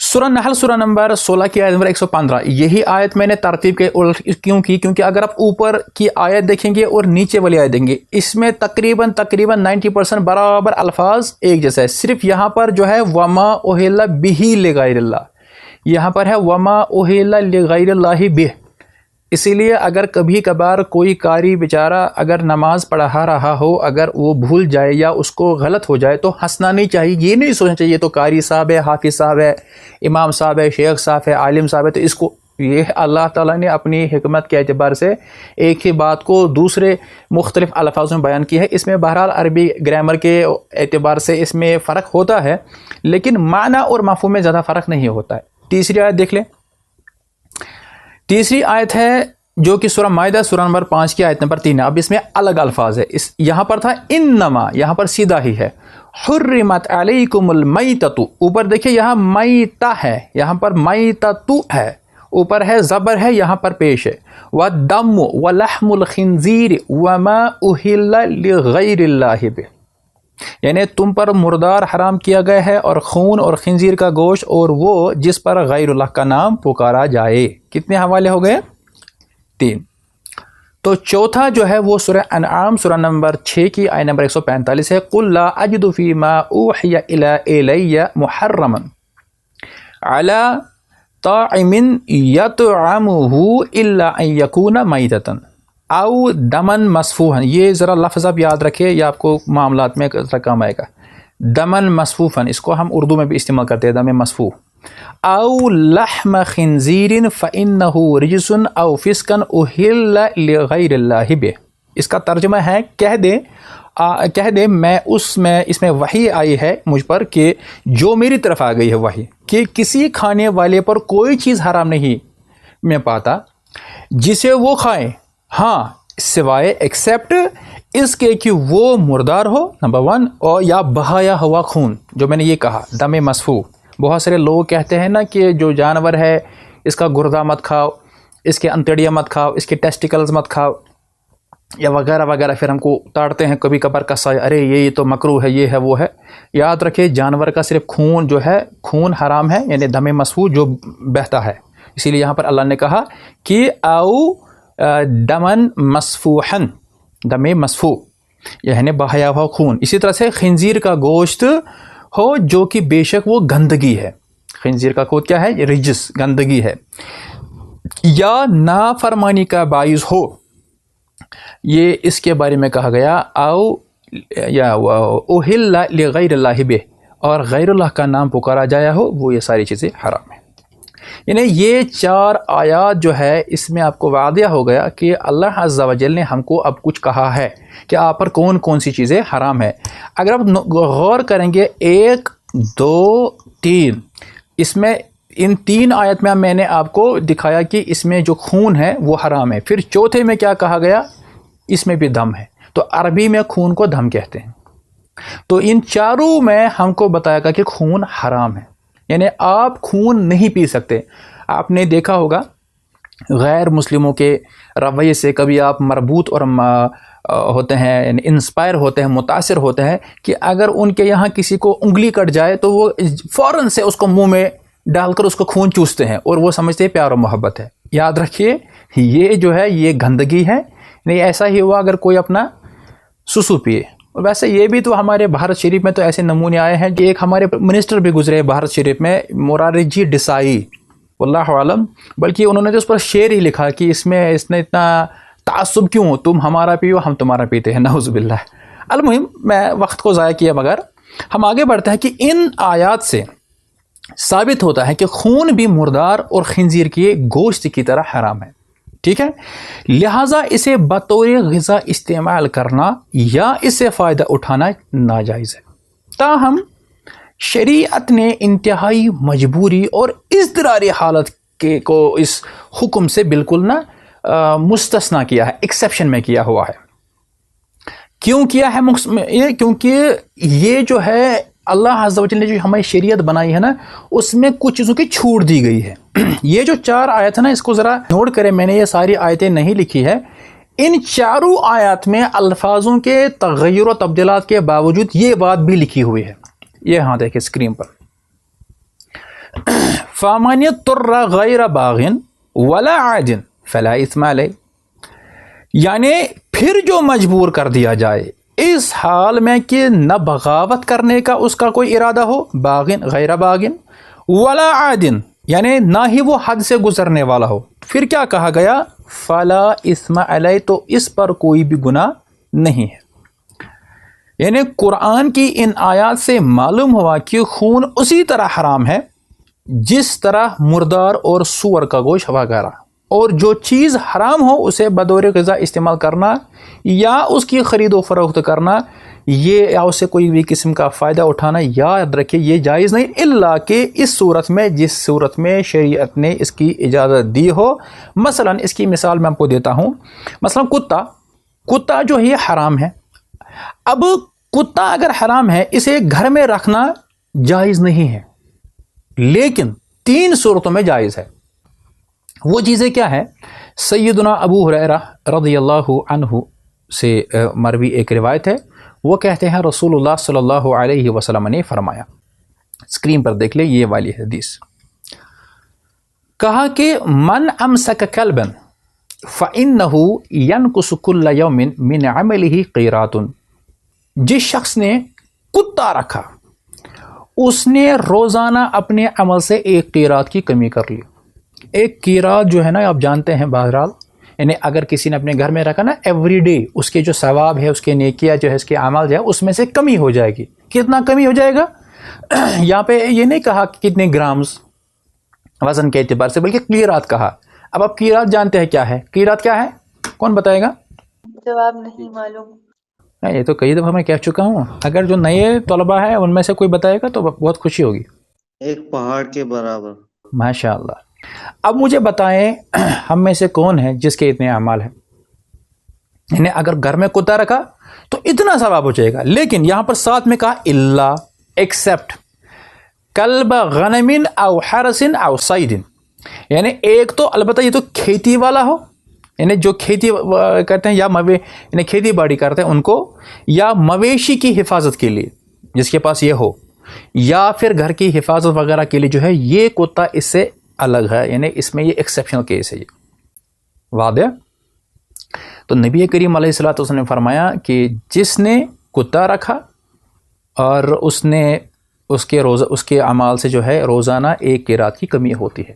سورہ نحل سورہ نمبر 16 کی آیت نمبر 115۔ یہی آیت میں نے ترتیب کے کیوں کی؟ کیونکہ اگر آپ اوپر کی آیت دیکھیں گے اور نیچے والی آیت دیکھیں گے، اس میں تقریباً 90% برابر الفاظ ایک جیسا ہے، صرف یہاں پر جو ہے وما اہل بہ لغیر اللہ، یہاں پر ہے وما اہل لغیر اللہ بہ۔ اسی لیے اگر کبھی کبھار کوئی قاری بیچارہ اگر نماز پڑھا رہا ہو، اگر وہ بھول جائے یا اس کو غلط ہو جائے تو ہنسنا نہیں چاہیے، یہ نہیں سوچنا چاہیے تو قاری صاحب ہے، حافظ صاحب ہے، امام صاحب ہے، شیخ صاحب ہے، عالم صاحب ہے، تو اس کو، یہ اللہ تعالیٰ نے اپنی حکمت کے اعتبار سے ایک ہی بات کو دوسرے مختلف الفاظوں میں بیان کی ہے۔ اس میں بہرحال عربی گرامر کے اعتبار سے اس میں فرق ہوتا ہے، لیکن معنی اور مفہوم میں زیادہ فرق نہیں ہوتا ہے۔ تیسری آیت دیکھ لیں۔ تیسری آیت ہے جو کہ سورہ مائدہ سورہ نمبر 5 کی آیت نمبر 3 ہے۔ اب اس میں الگ الفاظ ہے، یہاں پر تھا انما، یہاں پر سیدھا ہی ہے حرمت علیکم المیتۃ، اوپر دیکھیں یہاں میتہ ہے، یہاں پر میتۃ ہے، اوپر ہے زبر ہے، یہاں پر پیش ہے، والدم ولحم الخنزیر وما اہل لغیر اللہ بہ، یعنی تم پر مردار حرام کیا گیا ہے، اور خون اور خنزیر کا گوشت اور وہ جس پر غیر اللہ کا نام پکارا جائے۔ کتنے حوالے ہو گئے؟ 3۔ تو چوتھا جو ہے وہ سورہ انعام سورہ نمبر 6 کی آیت نمبر 145 ہے، قُلْ لَا أَجِدُ فِي مَا أُوحِيَ إِلَيَّ مُحَرَّمًا عَلَى طَاعِمٍ يَطْعَمُهُ إِلَّا أَن يَكُونَ مَيْتَةً أَوْ دَمًا مَصْفُوحًا۔ یہ ذرا لفظ آپ یاد رکھیں، یہ آپ کو معاملات میں ذرا کام آئے گا۔ دمن مصفوفاً، اس کو ہم اردو میں بھی استعمال کرتے ہیں، دم مصفوف۔ او لحم خنزیر فإنہ رجس او فسقا اہل لغیر اللہ بہ۔ اس کا ترجمہ ہے کہہ دے میں اس میں وحی آئی ہے مجھ پر کہ جو میری طرف آ گئی ہے وحی کہ کسی کھانے والے پر کوئی چیز حرام نہیں میں پاتا جسے وہ کھائے، ہاں سوائے ایکسیپٹ اس کے کہ وہ مردار ہو، نمبر 1، اور یا بہایا ہوا خون، جو میں نے یہ کہا دم مسفوح۔ بہت سارے لوگ کہتے ہیں نا کہ جو جانور ہے اس کا گردہ مت کھاؤ، اس کے انتڑیاں مت کھاؤ، اس کے ٹیسٹیکلز مت کھاؤ، یا وغیرہ وغیرہ، پھر ہم کو تاڑتے ہیں کبھی کبھار قصائے، ارے یہ تو مکروہ ہے، یہ ہے وہ ہے۔ یاد رکھے جانور کا صرف خون جو ہے، خون حرام ہے، یعنی دم مسفوح جو بہتا ہے، اسی لیے یہاں پر اللہ نے کہا کہ او دمن مسفوحن، دم مسفوح یعنی بہایا ہوا خون۔ اسی طرح سے خنزیر کا گوشت ہو جو کہ بے شک وہ گندگی ہے، خنزیر کا گوشت کیا ہے؟ رجس، گندگی ہے، یا نافرمانی کا باعث ہو، یہ اس کے بارے میں کہا گیا او یا اہل لغیر اللہ بہ، اور غیر اللہ کا نام پکارا جایا ہو، وہ یہ ساری چیزیں حرام ہیں۔ یعنی یہ 4 آیات جو ہے اس میں آپ کو واضح ہو گیا کہ اللہ عز و جل نے ہم کو اب کچھ کہا ہے کہ آپ پر کون کون سی چیزیں حرام ہے۔ اگر آپ غور کریں گے 1 2 3، اس میں ان 3 آیت میں نے آپ کو دکھایا کہ اس میں جو خون ہے وہ حرام ہے۔ پھر چوتھے میں کیا کہا گیا؟ اس میں بھی دم ہے، تو عربی میں خون کو دم کہتے ہیں۔ تو ان 4 میں ہم کو بتایا گیا کہ خون حرام ہے، یعنی آپ خون نہیں پی سکتے۔ آپ نے دیکھا ہوگا غیر مسلموں کے رویے سے کبھی آپ مربوط اور ہوتے ہیں، یعنی انسپائر ہوتے ہیں، متاثر ہوتے ہیں کہ اگر ان کے یہاں کسی کو انگلی کٹ جائے تو وہ فوراً سے اس کو منہ میں ڈال کر اس کو خون چوستے ہیں، اور وہ سمجھتے ہیں پیار و محبت ہے۔ یاد رکھیے یہ جو ہے یہ گندگی ہے۔ نہیں ایسا ہی ہوا اگر کوئی اپنا سسو پیے۔ ویسے یہ بھی تو ہمارے بھارت شریف میں تو ایسے نمونے آئے ہیں کہ ایک ہمارے منسٹر بھی گزرے بھارت شریف میں، مرارجی دیسائی، واللہ عالم، بلکہ انہوں نے تو اس پر شعر ہی لکھا کہ اس نے اتنا تعصب کیوں، تم ہمارا پیو ہم تمہارا پیتے ہیں، نعوذ باللہ۔ المہم میں وقت کو ضائع کیا، مگر ہم آگے بڑھتے ہیں کہ ان آیات سے ثابت ہوتا ہے کہ خون بھی مردار اور خنزیر کے گوشت کی طرح حرام ہے، ٹھیک ہے؟ لہٰذا اسے بطور غذا استعمال کرنا یا اس سے فائدہ اٹھانا ناجائز ہے۔ تاہم شریعت نے انتہائی مجبوری اور اضطراری حالت کو اس حکم سے بالکل نہ مستثنا کیا ہے، ایکسیپشن میں کیا ہوا ہے۔ کیوں کیا ہے؟ کیونکہ یہ جو ہے اللہ عز و جل نے جو ہماری شریعت بنائی ہے نا، اس میں کچھ چیزوں کی چھوٹ دی گئی ہے۔ یہ جو 4 آیت ہے نا، اس کو ذرا نوٹ کریں، میں نے یہ ساری آیتیں نہیں لکھی ہے۔ ان 4 آیات میں الفاظوں کے تغیر و تبدیلات کے باوجود یہ بات بھی لکھی ہوئی ہے۔ یہ ہاں دیکھیں اسکرین پر، فَمَنِ اضْطُرَّ غَيْرَ بَاغٍ وَلَا عَادٍ فَلَا إِثْمَ عَلَيْهِ، یعنی پھر جو مجبور کر دیا جائے اس حال میں کہ نہ بغاوت کرنے کا اس کا کوئی ارادہ ہو، باغن غیر باغن، ولا عادن، یعنی نہ ہی وہ حد سے گزرنے والا ہو، پھر کیا کہا گیا؟ فلا اثم علیہ، تو اس پر کوئی بھی گناہ نہیں ہے۔ یعنی قرآن کی ان آیات سے معلوم ہوا کہ خون اسی طرح حرام ہے جس طرح مردار اور سور کا گوشت وغیرہ، اور جو چیز حرام ہو اسے بطور غذا استعمال کرنا یا اس کی خرید و فروخت کرنا، یہ یا اس سے کوئی بھی قسم کا فائدہ اٹھانا، یاد رکھے یہ جائز نہیں، الا کہ اس صورت میں جس صورت میں شریعت نے اس کی اجازت دی ہو۔ مثلا اس کی مثال میں آپ کو دیتا ہوں، مثلا کتا جو ہے حرام ہے۔ اب کتا اگر حرام ہے، اسے گھر میں رکھنا جائز نہیں ہے، لیکن 3 صورتوں میں جائز ہے۔ وہ چیزیں کیا ہے؟ سیدنا ابو ہریرہ رضی اللہ عنہ سے مروی ایک روایت ہے، وہ کہتے ہیں رسول اللہ صلی اللہ علیہ وسلم نے فرمایا، اسکرین پر دیکھ لیں یہ والی حدیث، کہا کہ من امسک کلبا فإنہ ینقص کل یوم من عملہ قیرات، جس شخص نے کتا رکھا اس نے روزانہ اپنے عمل سے 1 قیرات کی کمی کر لی۔ 1 قیرات جو ہے نا آپ جانتے ہیں بہرحال، یعنی اگر کسی نے اپنے گھر میں رکھا نا، ایوری ڈے اس کے جو ثواب ہے، اس کے نیکیاں جو ہے، اس کے اعمال جو ہے، اس میں سے کمی ہو جائے گی۔ کتنا کمی ہو جائے گا؟ یہاں پہ یہ نہیں کہا کہ کتنے گرامز وزن کے اعتبار سے، بلکہ قیرات کہا۔ اب آپ قیرات جانتے ہیں کیا ہے؟ قیرات کیا ہے؟ کون بتائے گا؟ جواب نہیں معلوم۔ یہ تو کئی دفعہ میں کہہ چکا ہوں، اگر جو نئے طلباء ہیں ان میں سے کوئی بتائے گا تو بہت خوشی ہوگی۔ ایک پہاڑ کے برابر۔ ماشاء اللہ۔ اب مجھے بتائیں ہم میں سے کون ہے جس کے اتنے اعمال ہیں؟ یعنی اگر گھر میں کتا رکھا تو اتنا ثواب ہو جائے گا، لیکن یہاں پر ساتھ میں کہا الا، ایکسیپٹ کلب غنم او حرس او صید، یعنی ایک تو البتہ یہ تو کھیتی والا ہو، یعنی جو کھیتی کرتے ہیں یا یعنی کھیتی باڑی کرتے ہیں ان کو، یا مویشی کی حفاظت کے لیے جس کے پاس یہ ہو، یا پھر گھر کی حفاظت وغیرہ کے لیے جو ہے، یہ کتا اس سے الگ ہے، یعنی اس میں یہ ایکسیپشنل کیس ہے۔ یہ واضح؟ تو نبی کریم علیہ الصلوۃ والسلام نے فرمایا کہ جس نے کتا رکھا اور اس نے اس کے اعمال سے جو ہے روزانہ 1 قیرات کی کمی ہوتی ہے۔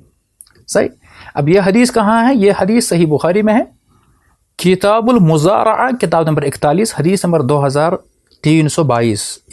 صحیح؟ اب یہ حدیث کہاں ہے؟ یہ حدیث صحیح بخاری میں ہے، کتاب المزارعہ، کتاب نمبر 41، حدیث نمبر 322.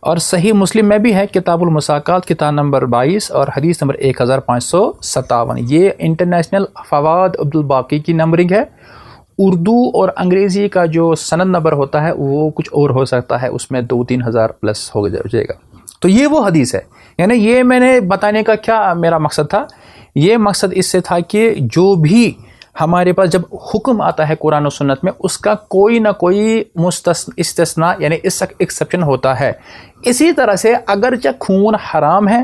اور صحیح مسلم میں بھی ہے کتاب المساقات کتاب نمبر 22 اور حدیث نمبر 1557. یہ انٹرنیشنل فواد عبدالباقی کی نمبرنگ ہے. اردو اور انگریزی کا جو سند نمبر ہوتا ہے وہ کچھ اور ہو سکتا ہے، اس میں 2-3 ہزار پلس ہو جائے گا. تو یہ وہ حدیث ہے. یعنی یہ میں نے بتانے کا کیا میرا مقصد تھا، یہ مقصد اس سے تھا کہ جو بھی ہمارے پاس جب حکم آتا ہے قرآن و سنت میں، اس کا کوئی نہ کوئی استثناء یعنی ایکسیپشن ہوتا ہے. اسی طرح سے اگرچہ خون حرام ہے،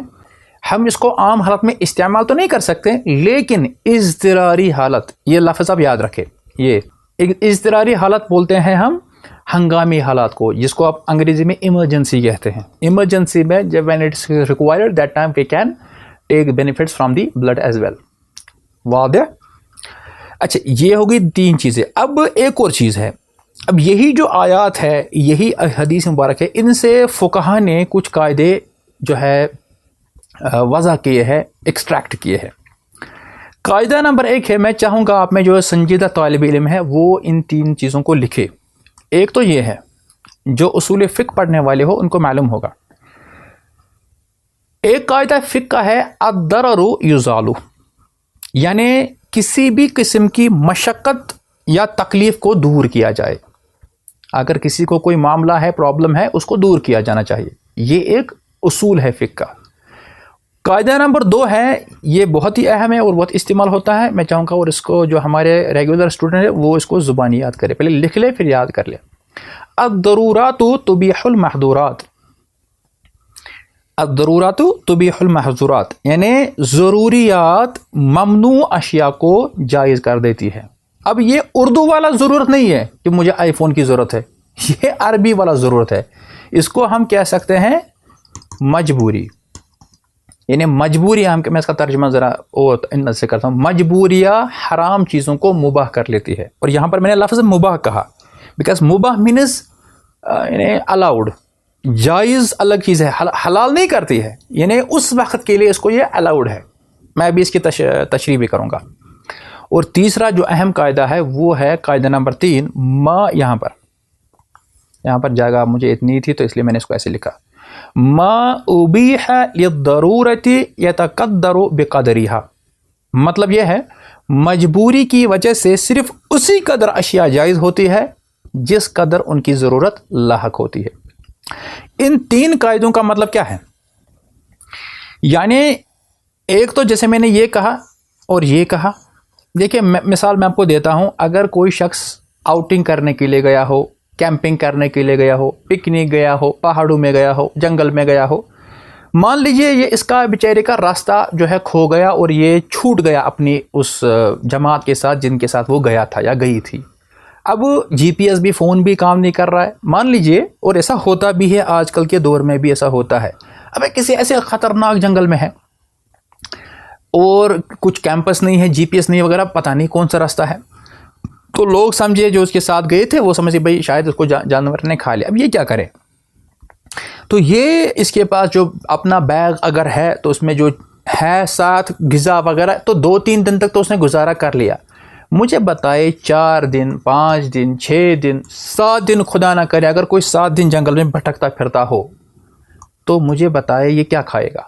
ہم اس کو عام حالت میں استعمال تو نہیں کر سکتے، لیکن اضطراری حالت، یہ لفظ آپ یاد رکھیں، یہ اضطراری حالت بولتے ہیں ہم ہنگامی حالات کو، جس کو آپ انگریزی میں ایمرجنسی کہتے ہیں. ایمرجنسی میں جب when it's required that time we can take benefits from the blood as well. واضح؟ اچھا، یہ ہوگی 3 چیزیں. اب ایک اور چیز ہے، اب یہی جو آیات ہے، یہی حدیث مبارک ہے، ان سے فقہا نے کچھ قاعدے جو ہے وضع کیے ہیں، ایکسٹریکٹ کیے ہیں. قاعدہ نمبر 1 ہے، میں چاہوں گا آپ میں جو سنجیدہ طالب علم ہے وہ ان 3 چیزوں کو لکھے. ایک تو یہ ہے، جو اصول فقہ پڑھنے والے ہو ان کو معلوم ہوگا. ایک قاعدہ فقہ کا ہے الضرر یزال، یعنی کسی بھی قسم کی مشقت یا تکلیف کو دور کیا جائے. اگر کسی کو کوئی معاملہ ہے، پرابلم ہے، اس کو دور کیا جانا چاہیے. یہ ایک اصول ہے فقہ کا. قاعدہ نمبر 2 ہے، یہ بہت ہی اہم ہے اور بہت استعمال ہوتا ہے. میں چاہوں گا اور اس کو جو ہمارے ریگولر اسٹوڈنٹ ہے وہ اس کو زبانی یاد کرے، پہلے لکھ لے پھر یاد کر لے. الضرورات تبیح المحظورات، الضرورات تبیح المحظورات، یعنی ضروریات ممنوع اشیاء کو جائز کر دیتی ہے. اب یہ اردو والا ضرورت نہیں ہے کہ مجھے آئی فون کی ضرورت ہے، یہ عربی والا ضرورت ہے. اس کو ہم کہہ سکتے ہیں مجبوری، یعنی مجبوریاں، میں اس کا ترجمہ ذرا اور ان سے کرتا ہوں. مجبوریاں حرام چیزوں کو مباح کر لیتی ہے. اور یہاں پر میں نے لفظ مباح کہا بیکاز مباح مینز یعنی الاؤڈ، جائز الگ چیز ہے، حلال نہیں کرتی ہے، یعنی اس وقت کے لیے اس کو یہ الاؤڈ ہے. میں بھی اس کی تشریح بھی کروں گا. اور تیسرا جو اہم قاعدہ ہے وہ ہے قاعدہ نمبر 3. ما یہاں پر جگہ مجھے اتنی تھی تو اس لیے میں نے اس کو ایسے لکھا، ما ابیح للضرورت یتقدر بقدرها. مطلب یہ ہے مجبوری کی وجہ سے صرف اسی قدر اشیاء جائز ہوتی ہے جس قدر ان کی ضرورت لاحق ہوتی ہے. ان 3 قاعدوں کا مطلب کیا ہے؟ یعنی ایک تو جیسے میں نے یہ کہا اور یہ کہا. دیکھیں مثال میں آپ کو دیتا ہوں، اگر کوئی شخص آؤٹنگ کرنے کے لیے گیا ہو، کیمپنگ کرنے کے لیے گیا ہو، پکنک گیا ہو، پہاڑوں میں گیا ہو، جنگل میں گیا ہو، مان لیجئے یہ اس کا بیچارے کا راستہ جو ہے کھو گیا اور یہ چھوٹ گیا اپنی اس جماعت کے ساتھ جن کے ساتھ وہ گیا تھا یا گئی تھی. اب جی پی ایس بھی، فون بھی کام نہیں کر رہا ہے مان لیجئے، اور ایسا ہوتا بھی ہے آج کل کے دور میں بھی ایسا ہوتا ہے. اب کسی ایسے خطرناک جنگل میں ہے اور کچھ کیمپس نہیں ہے، جی پی ایس نہیں وغیرہ، پتہ نہیں کون سا راستہ ہے، تو لوگ سمجھے جو اس کے ساتھ گئے تھے وہ سمجھے بھائی شاید اس کو جانور نے کھا لیا. اب یہ کیا کرے؟ تو یہ اس کے پاس جو اپنا بیگ اگر ہے تو اس میں جو ہے ساتھ غذا وغیرہ، تو 2-3 دن تک تو اس نے گزارا کر لیا. مجھے بتائے 4 دن 5 دن 6 دن 7 دن خدا نہ کرے اگر کوئی 7 دن جنگل میں بھٹکتا پھرتا ہو تو مجھے بتائے یہ کیا کھائے گا؟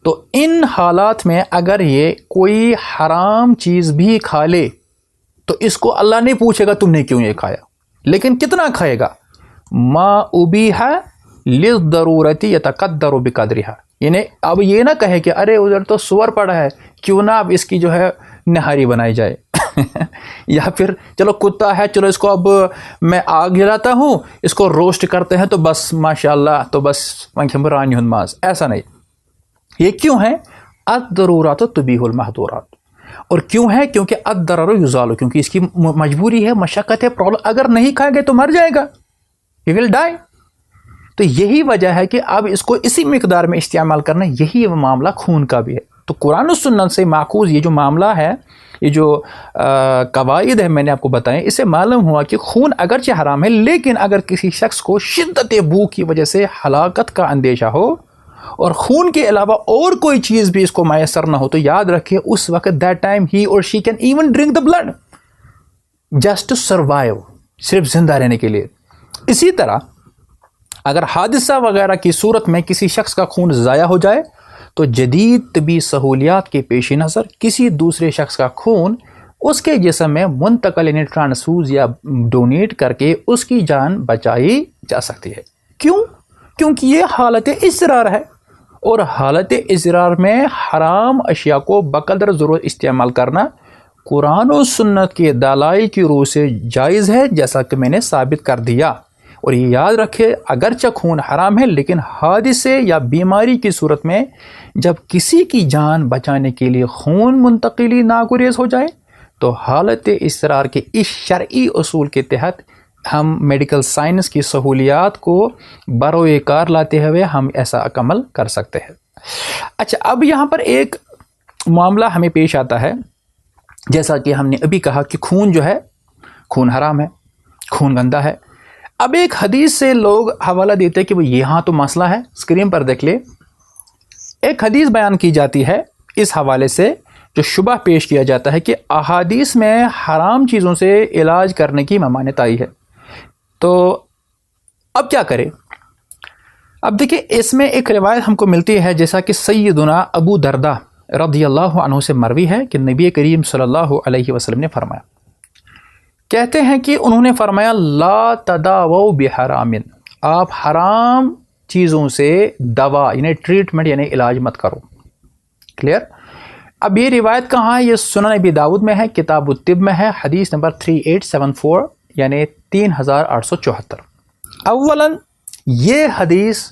تو ان حالات میں اگر یہ کوئی حرام چیز بھی کھا لے تو اس کو اللہ نہیں پوچھے گا تم نے کیوں یہ کھایا، لیکن کتنا کھائے گا. ما ابیح للضرورت یتقدر بقدرها، یعنی اب یہ نہ کہے کہ ارے ادھر تو سور پڑا ہے، کیوں نہ اب اس کی جو ہے نہاری بنائی جائے یا پھر چلو کتا ہے، چلو اس کو اب میں آگ جلاتا ہوں، اس کو روسٹ کرتے ہیں تو بس ماشاءاللہ، تو بس رانی ہند ماز. ایسا نہیں. یہ کیوں ہے؟ الضرورات تبیح المحظورات. اور کیوں ہے؟ کیونکہ الضرر یزال، کیونکہ اس کی مجبوری ہے، مشقت ہے، پرابلم. اگر نہیں کھائے گے تو مر جائے گا، ہی ول ڈائی. تو یہی وجہ ہے کہ اب اس کو اسی مقدار میں استعمال کرنا. یہی معاملہ خون کا بھی ہے. تو قرآن و سنت سے ماخوذ یہ جو معاملہ ہے، یہ جو قواعد ہے میں نے آپ کو بتائیں، اس سے معلوم ہوا کہ خون اگرچہ حرام ہے، لیکن اگر کسی شخص کو شدت بھوک کی وجہ سے ہلاکت کا اندیشہ ہو اور خون کے علاوہ اور کوئی چیز بھی اس کو میسر نہ ہو تو یاد رکھیں اس وقت دیٹ ٹائم ہی اور she can even drink the blood just to survive. صرف زندہ رہنے کے لیے. اسی طرح اگر حادثہ وغیرہ کی صورت میں کسی شخص کا خون ضائع ہو جائے تو جدید طبی سہولیات کے پیش نظر کسی دوسرے شخص کا خون اس کے جسم میں منتقل یعنی ٹرانسفیوز یا ڈونیٹ کر کے اس کی جان بچائی جا سکتی ہے. کیوں؟ کیونکہ یہ حالت اضطرار ہے، اور حالت اضطرار میں حرام اشیاء کو بقدر ضرورت استعمال کرنا قرآن و سنت کے دلائل کی روح سے جائز ہے، جیسا کہ میں نے ثابت کر دیا. اور یہ یاد رکھے اگرچہ خون حرام ہے لیکن حادثے یا بیماری کی صورت میں جب کسی کی جان بچانے کے لیے خون منتقلی ناگزیر ہو جائے تو حالت اضطرار کے اس شرعی اصول کے تحت ہم میڈیکل سائنس کی سہولیات کو بروئے کار لاتے ہوئے ہم ایسا عمل کر سکتے ہیں. اچھا، اب یہاں پر ایک معاملہ ہمیں پیش آتا ہے، جیسا کہ ہم نے ابھی کہا کہ خون جو ہے خون حرام ہے، خون گندا ہے. اب ایک حدیث سے لوگ حوالہ دیتے ہیں کہ وہ یہاں تو مسئلہ ہے. اسکرین پر دیکھ لے، ایک حدیث بیان کی جاتی ہے اس حوالے سے، جو شبہ پیش کیا جاتا ہے کہ احادیث میں حرام چیزوں سے علاج کرنے کی ممانعت آئی ہے. تو اب کیا کرے؟ اب دیکھیں، اس میں ایک روایت ہم کو ملتی ہے جیسا کہ سیدنا ابو دردہ رضی اللہ عنہ سے مروی ہے کہ نبی کریم صلی اللہ علیہ وسلم نے فرمایا، کہتے ہیں کہ انہوں نے فرمایا لا تداووا بحرام، آپ حرام چیزوں سے دوا یعنی ٹریٹمنٹ یعنی علاج مت کرو. کلیئر؟ اب یہ روایت کہاں ہے؟ یہ سنن ابی داؤد میں ہے، کتاب الطب میں ہے، حدیث نمبر 3874 یعنی 3874. اولاً یہ حدیث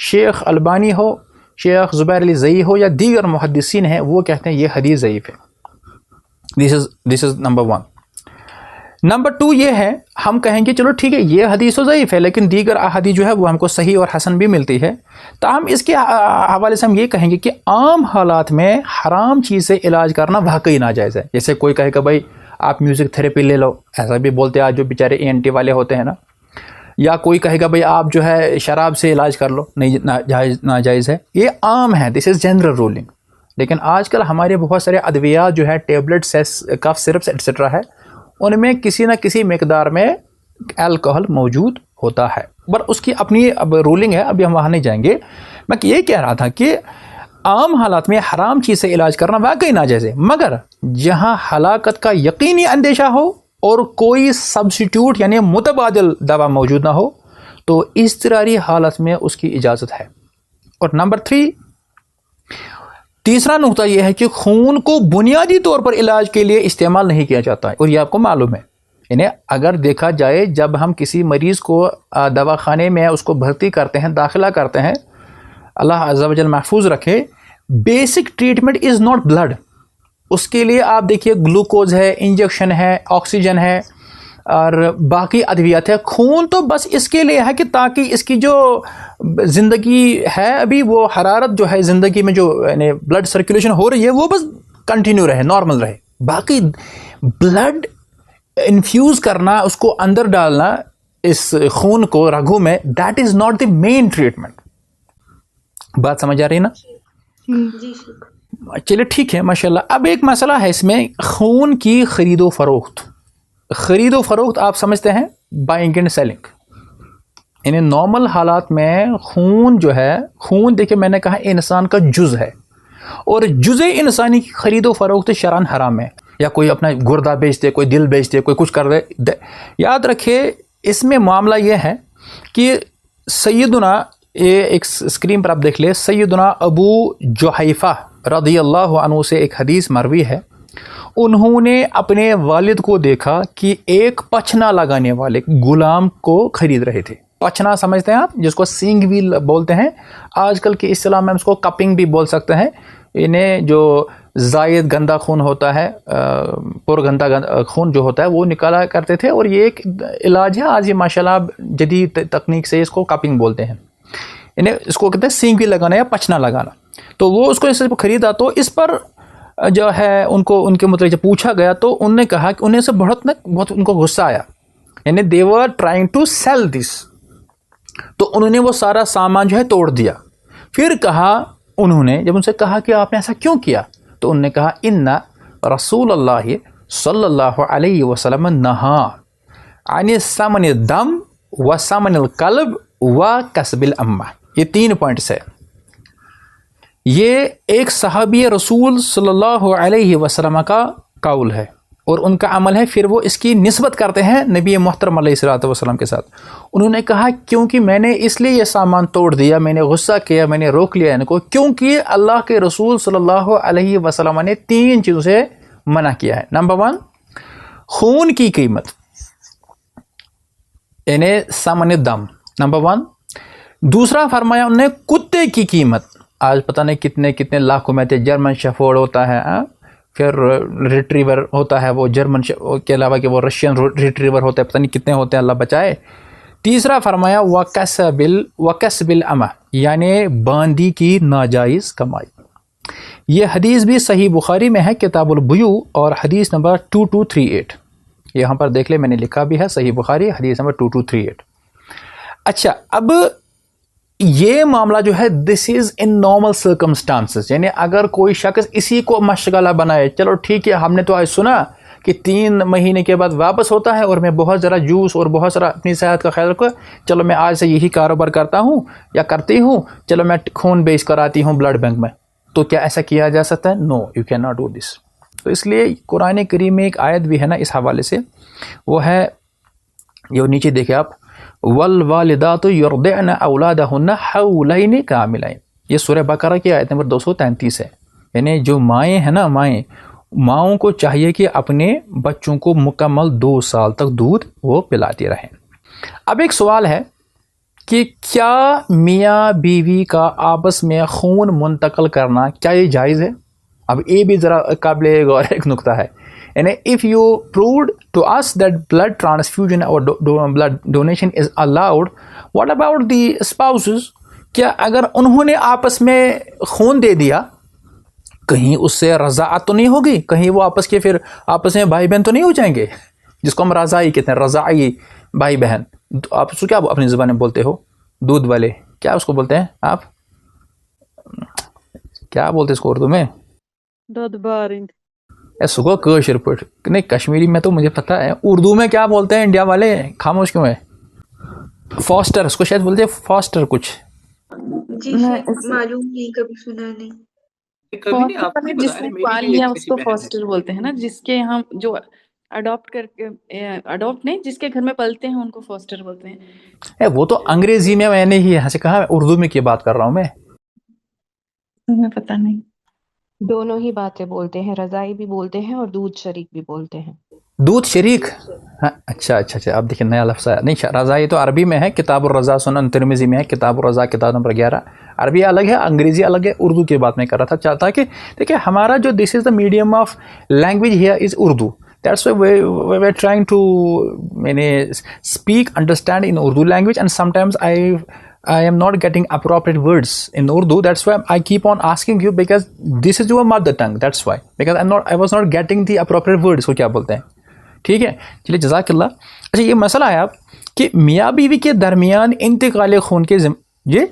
شیخ البانی ہو، شیخ زبیر علی زئی ہو یا دیگر محدثین ہیں، وہ کہتے ہیں یہ حدیث ضعیف ہے. دس از نمبر 1. نمبر 2 یہ ہے، ہم کہیں گے چلو ٹھیک ہے یہ حدیث تو ضعیف ہے لیکن دیگر احادیث جو ہے وہ ہم کو صحیح اور حسن بھی ملتی ہے. تاہم اس کے حوالے سے ہم یہ کہیں گے کہ عام حالات میں حرام چیز سے علاج کرنا واقعی ناجائز ہے. جیسے کوئی کہے کہ بھائی آپ میوزک تھراپی لے لو، ایسا بھی بولتے ہیں آج جو بیچارے ENT والے ہوتے ہیں نا. یا کوئی کہے گا بھئی آپ جو ہے شراب سے علاج کر لو، نہیں، ناجائز ہے. یہ عام ہے، دس از جنرل رولنگ. لیکن آج کل ہمارے بہت سارے ادویات جو ہے ٹیبلٹس ہے، کف سرپس ایٹسٹرا ہے، ان میں کسی نہ کسی مقدار میں الکحل موجود ہوتا ہے، پر اس کی اپنی اب رولنگ ہے، ابھی ہم وہاں نہیں جائیں گے. میں یہ کہہ رہا تھا کہ عام حالات میں حرام چیز سے علاج کرنا واقعی ناجائز ہے، مگر جہاں ہلاکت کا یقینی اندیشہ ہو اور کوئی سبسٹیوٹ یعنی متبادل دوا موجود نہ ہو تو اضطراری حالت میں اس کی اجازت ہے. اور نمبر 3، تیسرا نقطہ یہ ہے کہ خون کو بنیادی طور پر علاج کے لیے استعمال نہیں کیا جاتا ہے، اور یہ آپ کو معلوم ہے. یعنی اگر دیکھا جائے جب ہم کسی مریض کو دواخانے میں اس کو بھرتی کرتے ہیں، داخلہ کرتے ہیں، اللہ عز و جل محفوظ رکھے، basic treatment is not blood. اس کے لیے آپ دیکھیے گلوکوز ہے، انجیکشن ہے، آکسیجن ہے اور باقی ادویات ہے. خون تو بس اس کے لیے ہے کہ تاکہ اس کی جو زندگی ہے ابھی وہ حرارت جو ہے زندگی میں جو یعنی بلڈ سرکولیشن ہو رہی ہے وہ بس کنٹینیو رہے، نارمل رہے. باقی بلڈ انفیوز کرنا، اس کو اندر ڈالنا اس خون کو رگوں میں، that is not the main treatment. بات سمجھ آ رہی ہے نا؟ جی شکریہ. چلے ٹھیک ہے، ماشاءاللہ. اب ایک مسئلہ ہے اس میں، خون کی خرید و فروخت. خرید و فروخت آپ سمجھتے ہیں بائنگ اینڈ سیلنگ. یعنی نارمل حالات میں خون جو ہے، خون دیکھیں میں نے کہا انسان کا جز ہے، اور جز انسانی کی خرید و فروخت شرعاً حرام ہے. یا کوئی اپنا گردہ بیچتے، کوئی دل بیچتے، کوئی کچھ کر دے. یاد رکھے اس میں معاملہ یہ ہے کہ سیدنا، یہ ایک اسکرین پر آپ دیکھ لیں، سیدنا ابو جحیفہ رضی اللہ عنہ سے ایک حدیث مروی ہے. انہوں نے اپنے والد کو دیکھا کہ ایک پچھنا لگانے والے غلام کو خرید رہے تھے. پچھنا سمجھتے ہیں آپ، جس کو سینگ ویل بولتے ہیں، آج کل کے اصطلاح میں ہم اس کو کپنگ بھی بول سکتے ہیں. انہیں جو زائد گندا خون ہوتا ہے، پر گندا خون جو ہوتا ہے وہ نکالا کرتے تھے، اور یہ ایک علاج ہے. آج یہ ماشاءاللہ جدید تکنیک سے اس کو کپنگ بولتے ہیں. انہیں اس کو کہتے ہیں سینگ ویل لگانا یا پچھنا لگانا. تو وہ اس کو اس سے خریدا، تو اس پر جو ہے ان کے متعلق جب پوچھا گیا تو انہوں نے کہا کہ انہیں سے بہت ان کو غصہ آیا. یعنی they were trying to sell this. تو انہوں نے وہ سارا سامان جو ہے توڑ دیا. پھر کہا انہوں نے، جب ان سے کہا کہ آپ نے ایسا کیوں کیا، تو انہوں نے کہا ان رسول اللہ صلی اللہ علیہ وسلم نہا، عن ثمن الدم و ثمن القلب و کسب الامہ. یہ 3 پوائنٹس ہے. یہ ایک صحابی رسول صلی اللہ علیہ وسلم کا قول ہے اور ان کا عمل ہے. پھر وہ اس کی نسبت کرتے ہیں نبی محترم علیہ الصلوۃ والسلام کے ساتھ. انہوں نے کہا کیونکہ میں نے اس لیے یہ سامان توڑ دیا, میں نے غصہ کیا, میں نے روک لیا ان کو, کیونکہ اللہ کے رسول صلی اللہ علیہ وسلم نے 3 چیزوں سے منع کیا ہے. نمبر 1, خون کی قیمت یعنی ثمن دم, نمبر 1. دوسرا فرمایا انہوں نے کتے کی قیمت. آج پتہ نہیں کتنے لاکھوں میں تھے. جرمن شیفورڈ ہوتا ہے, پھر ریٹریور ہوتا ہے, وہ جرمن کے علاوہ کہ وہ رشین ریٹریور ہوتا ہے, پتہ نہیں کتنے ہوتے ہیں, اللہ بچائے. تیسرا فرمایا وکسب الامہ یعنی باندی کی ناجائز کمائی. یہ حدیث بھی صحیح بخاری میں ہے کتاب البیوع اور حدیث نمبر 2238. یہاں پر دیکھ لیں, میں نے لکھا بھی ہے صحیح بخاری حدیث نمبر 2238. اچھا, اب یہ معاملہ جو ہے دس از ان نارمل سرکمسٹانسز, یعنی اگر کوئی شخص اسی کو مشغلہ بنائے, چلو ٹھیک ہے ہم نے تو آج سنا کہ 3 مہینے کے بعد واپس ہوتا ہے اور میں بہت ذرا جوس اور بہت سارا اپنی صحت کا خیال رکھوں, چلو میں آج سے یہی کاروبار کرتا ہوں یا کرتی ہوں, چلو میں خون بیچ کر آتی ہوں بلڈ بینک میں. تو کیا ایسا کیا جا سکتا ہے؟ No, you can not do this. تو اس لیے قرآن کریم میں ایک آیت بھی ہے نا اس حوالے سے, وہ ہے یہ نیچے دیکھیں آپ, والوالدات یرضعن اولادہن حولین کاملین. یہ سورہ بقرہ کی آیت نمبر 233 ہے. یعنی جو مائیں ہیں نا, ماؤں کو چاہیے کہ اپنے بچوں کو مکمل 2 سال تک دودھ وہ پلاتی رہیں. اب ایک سوال ہے کہ کیا میاں بیوی کا آپس میں خون منتقل کرنا کیا یہ جائز ہے؟ اب یہ بھی ذرا قابل غور ایک نقطہ ہے. یعنی if you proved to us that blood transfusion or blood donation is allowed, what about the spouses? کیا اگر انہوں نے آپس میں خون دے دیا, کہیں اس سے رضاعت تو نہیں ہوگی؟ کہیں وہ پھر آپس میں بھائی بہن تو نہیں ہو جائیں گے, جس کو ہم رضائی کہتے ہیں, رضائی بھائی بہن. آپ اس کو کیا اپنی زبان میں بولتے ہو؟ دودھ والے, کیا اس کو بولتے ہیں آپ؟ کیا بولتے اس کو اردو میں؟ دودھ بارند. ایسو کو کشر پٹ نہیں, کشمیری میں تو مجھے پتہ ہے, اردو میں کیا بولتے ہیں انڈیا والے, خاموش کیوں ہے؟ فاسٹر, اس کو شاید بولتے ہیں فاسٹر کچھ. جی معلوم نہیں, کبھی سنا نہیں. جس نے پال لیا اس کو فاسٹر بولتے ہیں نا, جس کے ہم جو اڈاپٹ کر کے, اڈاپٹ نہیں, جس کے گھر میں پلتے ہیں ان کو فاسٹر بولتے ہیں. وہ تو انگریزی میں نے ہی یہاں سے کہا, اردو میں کی بات کر رہا ہوں میں. تمہیں پتہ نہیں. دونوں ہی باتیں بولتے ہیں, رضائی بھی بولتے ہیں اور دودھ شریک بھی بولتے ہیں. دودھ شریک, ہاں اچھا, اب دیکھیں نیا لفظ ہے. نہیں, رضائی تو عربی میں ہے, کتاب الرضا سنن ترمذی میں ہے, کتاب الرضا کتاب نمبر 11. عربی الگ ہے, انگریزی الگ ہے, اردو کی بات میں کر رہا تھا. چاہتا کہ دیکھیں ہمارا جو this is the medium of language here is Urdu. That's why we're trying to speak, understand in Urdu language, and sometimes I am not getting appropriate words in Urdu. That's why I keep on asking you, because this is your mother tongue. That's why, because I was not getting the appropriate words. کو کیا بولتے ہیں؟ ٹھیک ہے, چلیے جزاک اللہ. اچھا, یہ مسئلہ ہے اب کہ میاں بیوی کے درمیان انتقال خون کے جی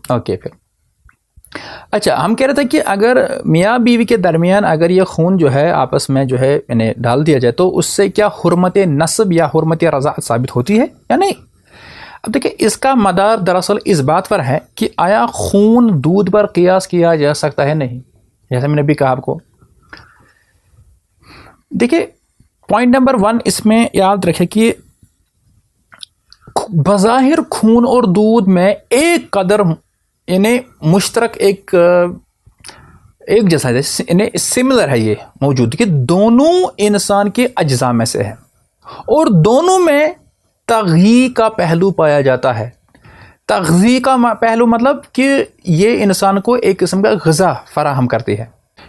اوکے. پھر اچھا, ہم کہہ رہے تھے کہ اگر میاں بیوی کے درمیان اگر یہ خون جو ہے آپس میں جو ہے یعنی ڈال دیا جائے تو اس سے کیا حرمت نسب یا حرمت رضاعت ثابت ہوتی ہے یا نہیں؟ اب دیکھیں اس کا مدار دراصل اس بات پر ہے کہ آیا خون دودھ پر قیاس کیا جا سکتا ہے نہیں, جیسے میں نے بھی کہا آپ کو. دیکھیں پوائنٹ نمبر 1 اس میں یاد رکھے کہ بظاہر خون اور دودھ میں ایک قدر یعنی مشترک ایک جیسا ہے, یعنی سملر ہے یہ موجود کہ دونوں انسان کے اجزاء میں سے ہے اور دونوں میں تغذیہ کا پہلو پایا جاتا ہے. تغذیہ کا پہلو مطلب کہ یہ انسان کو ایک قسم کا غذا فراہم کرتی ہے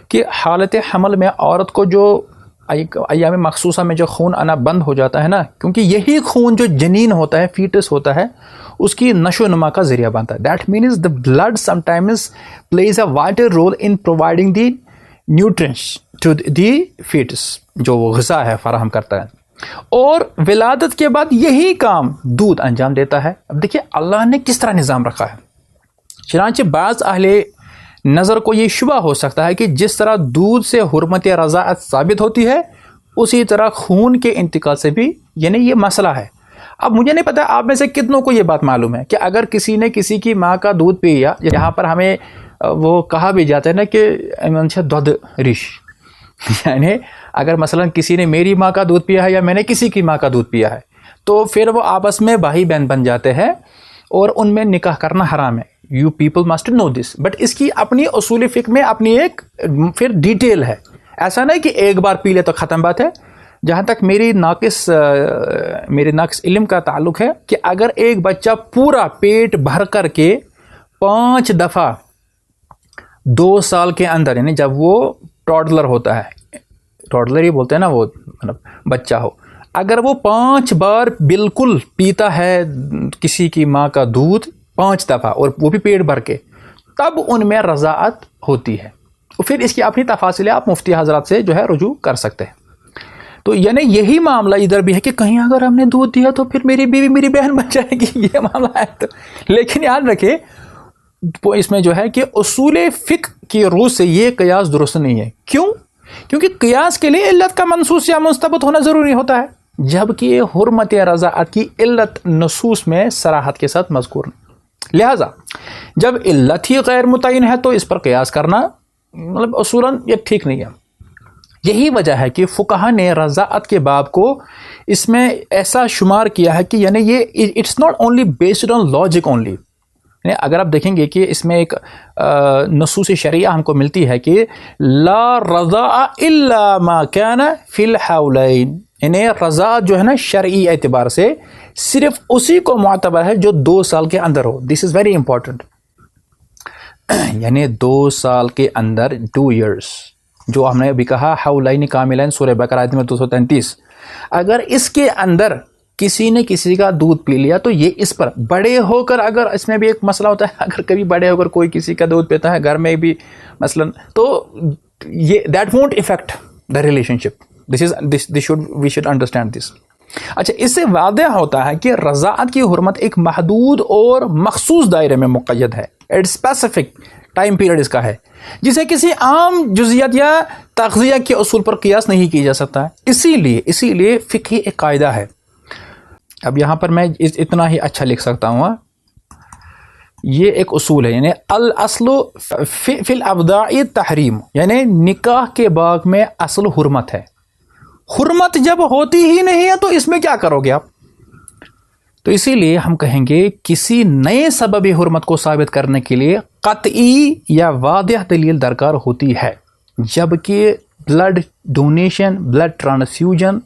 کہ حالت حمل میں عورت کو جو ایام مخصوصہ میں جو خون آنا بند ہو جاتا ہے نا, کیونکہ یہی خون جو جنین ہوتا ہے, فیٹس ہوتا ہے, اس کی نشو و نما کا ذریعہ بنتا ہے. That means the blood sometimes plays a vital role in providing the nutrients to the foetus, جو وہ غذا ہے فراہم کرتا ہے, اور ولادت کے بعد یہی کام دودھ انجام دیتا ہے. اب دیکھیے اللہ نے کس طرح نظام رکھا ہے. چنانچہ بعض اہل نظر کو یہ شبہ ہو سکتا ہے کہ جس طرح دودھ سے حرمت رضاعت ثابت ہوتی ہے اسی طرح خون کے انتقال سے بھی یعنی یہ مسئلہ ہے. اب مجھے نہیں پتا آپ میں سے کتنوں کو یہ بات معلوم ہے کہ اگر کسی نے کسی کی ماں کا دودھ پیا، یہاں پر ہمیں وہ کہا بھی جاتا ہے نا کہ منشا دودھ رش، یعنی اگر مثلا کسی نے میری ماں کا دودھ پیا ہے یا میں نے کسی کی ماں کا دودھ پیا ہے تو پھر وہ آپس میں بھائی بہن بن جاتے ہیں اور ان میں نکاح کرنا حرام ہے. You people must know this. But اس کی اپنی اصول فقہ میں اپنی ایک پھر ڈیٹیل ہے. ایسا نہیں کہ ایک بار پی لے تو ختم بات ہے. جہاں تک میرے ناقص علم کا تعلق ہے کہ اگر ایک بچہ پورا پیٹ بھر کر کے 5 دفعہ 2 سال کے اندر، یعنی جب وہ ٹوڈلر ہوتا ہے، ٹوڈلر ہی بولتے ہیں نا، وہ مطلب بچہ ہو، اگر وہ 5 بار بالکل پیتا ہے کسی کی ماں کا دودھ 5 دفعہ اور وہ بھی پیٹ بھر کے، تب ان میں رضاعت ہوتی ہے. اور پھر اس کی اپنی تفاصیل آپ مفتی حضرات سے جو ہے رجوع کر سکتے ہیں. تو یعنی یہی معاملہ ادھر بھی ہے کہ کہیں اگر ہم نے دودھ دیا تو پھر میری بیوی میری بہن بن جائے گی، یہ معاملہ ہے. تو لیکن یاد رکھے اس میں جو ہے کہ اصول فقہ کی روح سے یہ قیاس درست نہیں ہے. کیوں؟ کیونکہ قیاس کے لیے علت کا منصوص یا مستبت ہونا ضروری ہوتا ہے، جبکہ حرمت رضاعت کی علت نصوص میں صراحت کے ساتھ مذکور نہیں. لہذا جب علت ہی غیر متعین ہے تو اس پر قیاس کرنا مطلب اصولاً یہ ٹھیک نہیں ہے. یہی وجہ ہے کہ فقہا نے رضاعت کے باب کو اس میں ایسا شمار کیا ہے کہ یعنی یہ it's not only based on logic only. یعنی اگر آپ دیکھیں گے کہ اس میں ایک نصوص شریعہ ہم کو ملتی ہے کہ لا رضاء الا ما كان فی الحولین، یعنی رضاعت جو ہے نا شرعی اعتبار سے صرف اسی کو معتبر ہے جو 2 سال کے اندر ہو. دس از ویری امپورٹنٹ. یعنی 2 سال کے اندر 2 ایئرس، جو ہم نے ابھی کہا حولین کاملین سورہ بقرہ آیت نمبر 233، اگر اس کے اندر کسی نے کسی کا دودھ پی لیا تو یہ اس پر بڑے ہو کر، اگر اس میں بھی ایک مسئلہ ہوتا ہے اگر کبھی بڑے ہو کر کوئی کسی کا دودھ پیتا ہے گھر میں بھی مثلا، تو یہ that won't affect the relationship. We should understand this. اچھا، اس سے واضح ہوتا ہے کہ رضاعت کی حرمت ایک محدود اور مخصوص دائرے میں مقید ہے. ایٹ اسپیسیفک ٹائم پیریڈ اس کا ہے، جسے کسی عام جزئیات یا تغذیہ کے اصول پر قیاس نہیں کیا جا سکتا ہے. اسی لیے فقہی ایک قاعدہ ہے. اب یہاں پر میں اتنا ہی اچھا لکھ سکتا ہوں، یہ ایک اصول ہے، یعنی الاصل فی الابداع تحریم، یعنی نکاح کے باغ میں اصل حرمت ہے. حرمت جب ہوتی ہی نہیں ہے تو اس میں کیا کرو گے آپ؟ تو اسی لیے ہم کہیں گے کسی نئے سبب حرمت کو ثابت کرنے کے لیے قطعی یا واضح دلیل درکار ہوتی ہے، جبکہ بلڈ ڈونیشن، بلڈ ٹرانسفیوژن،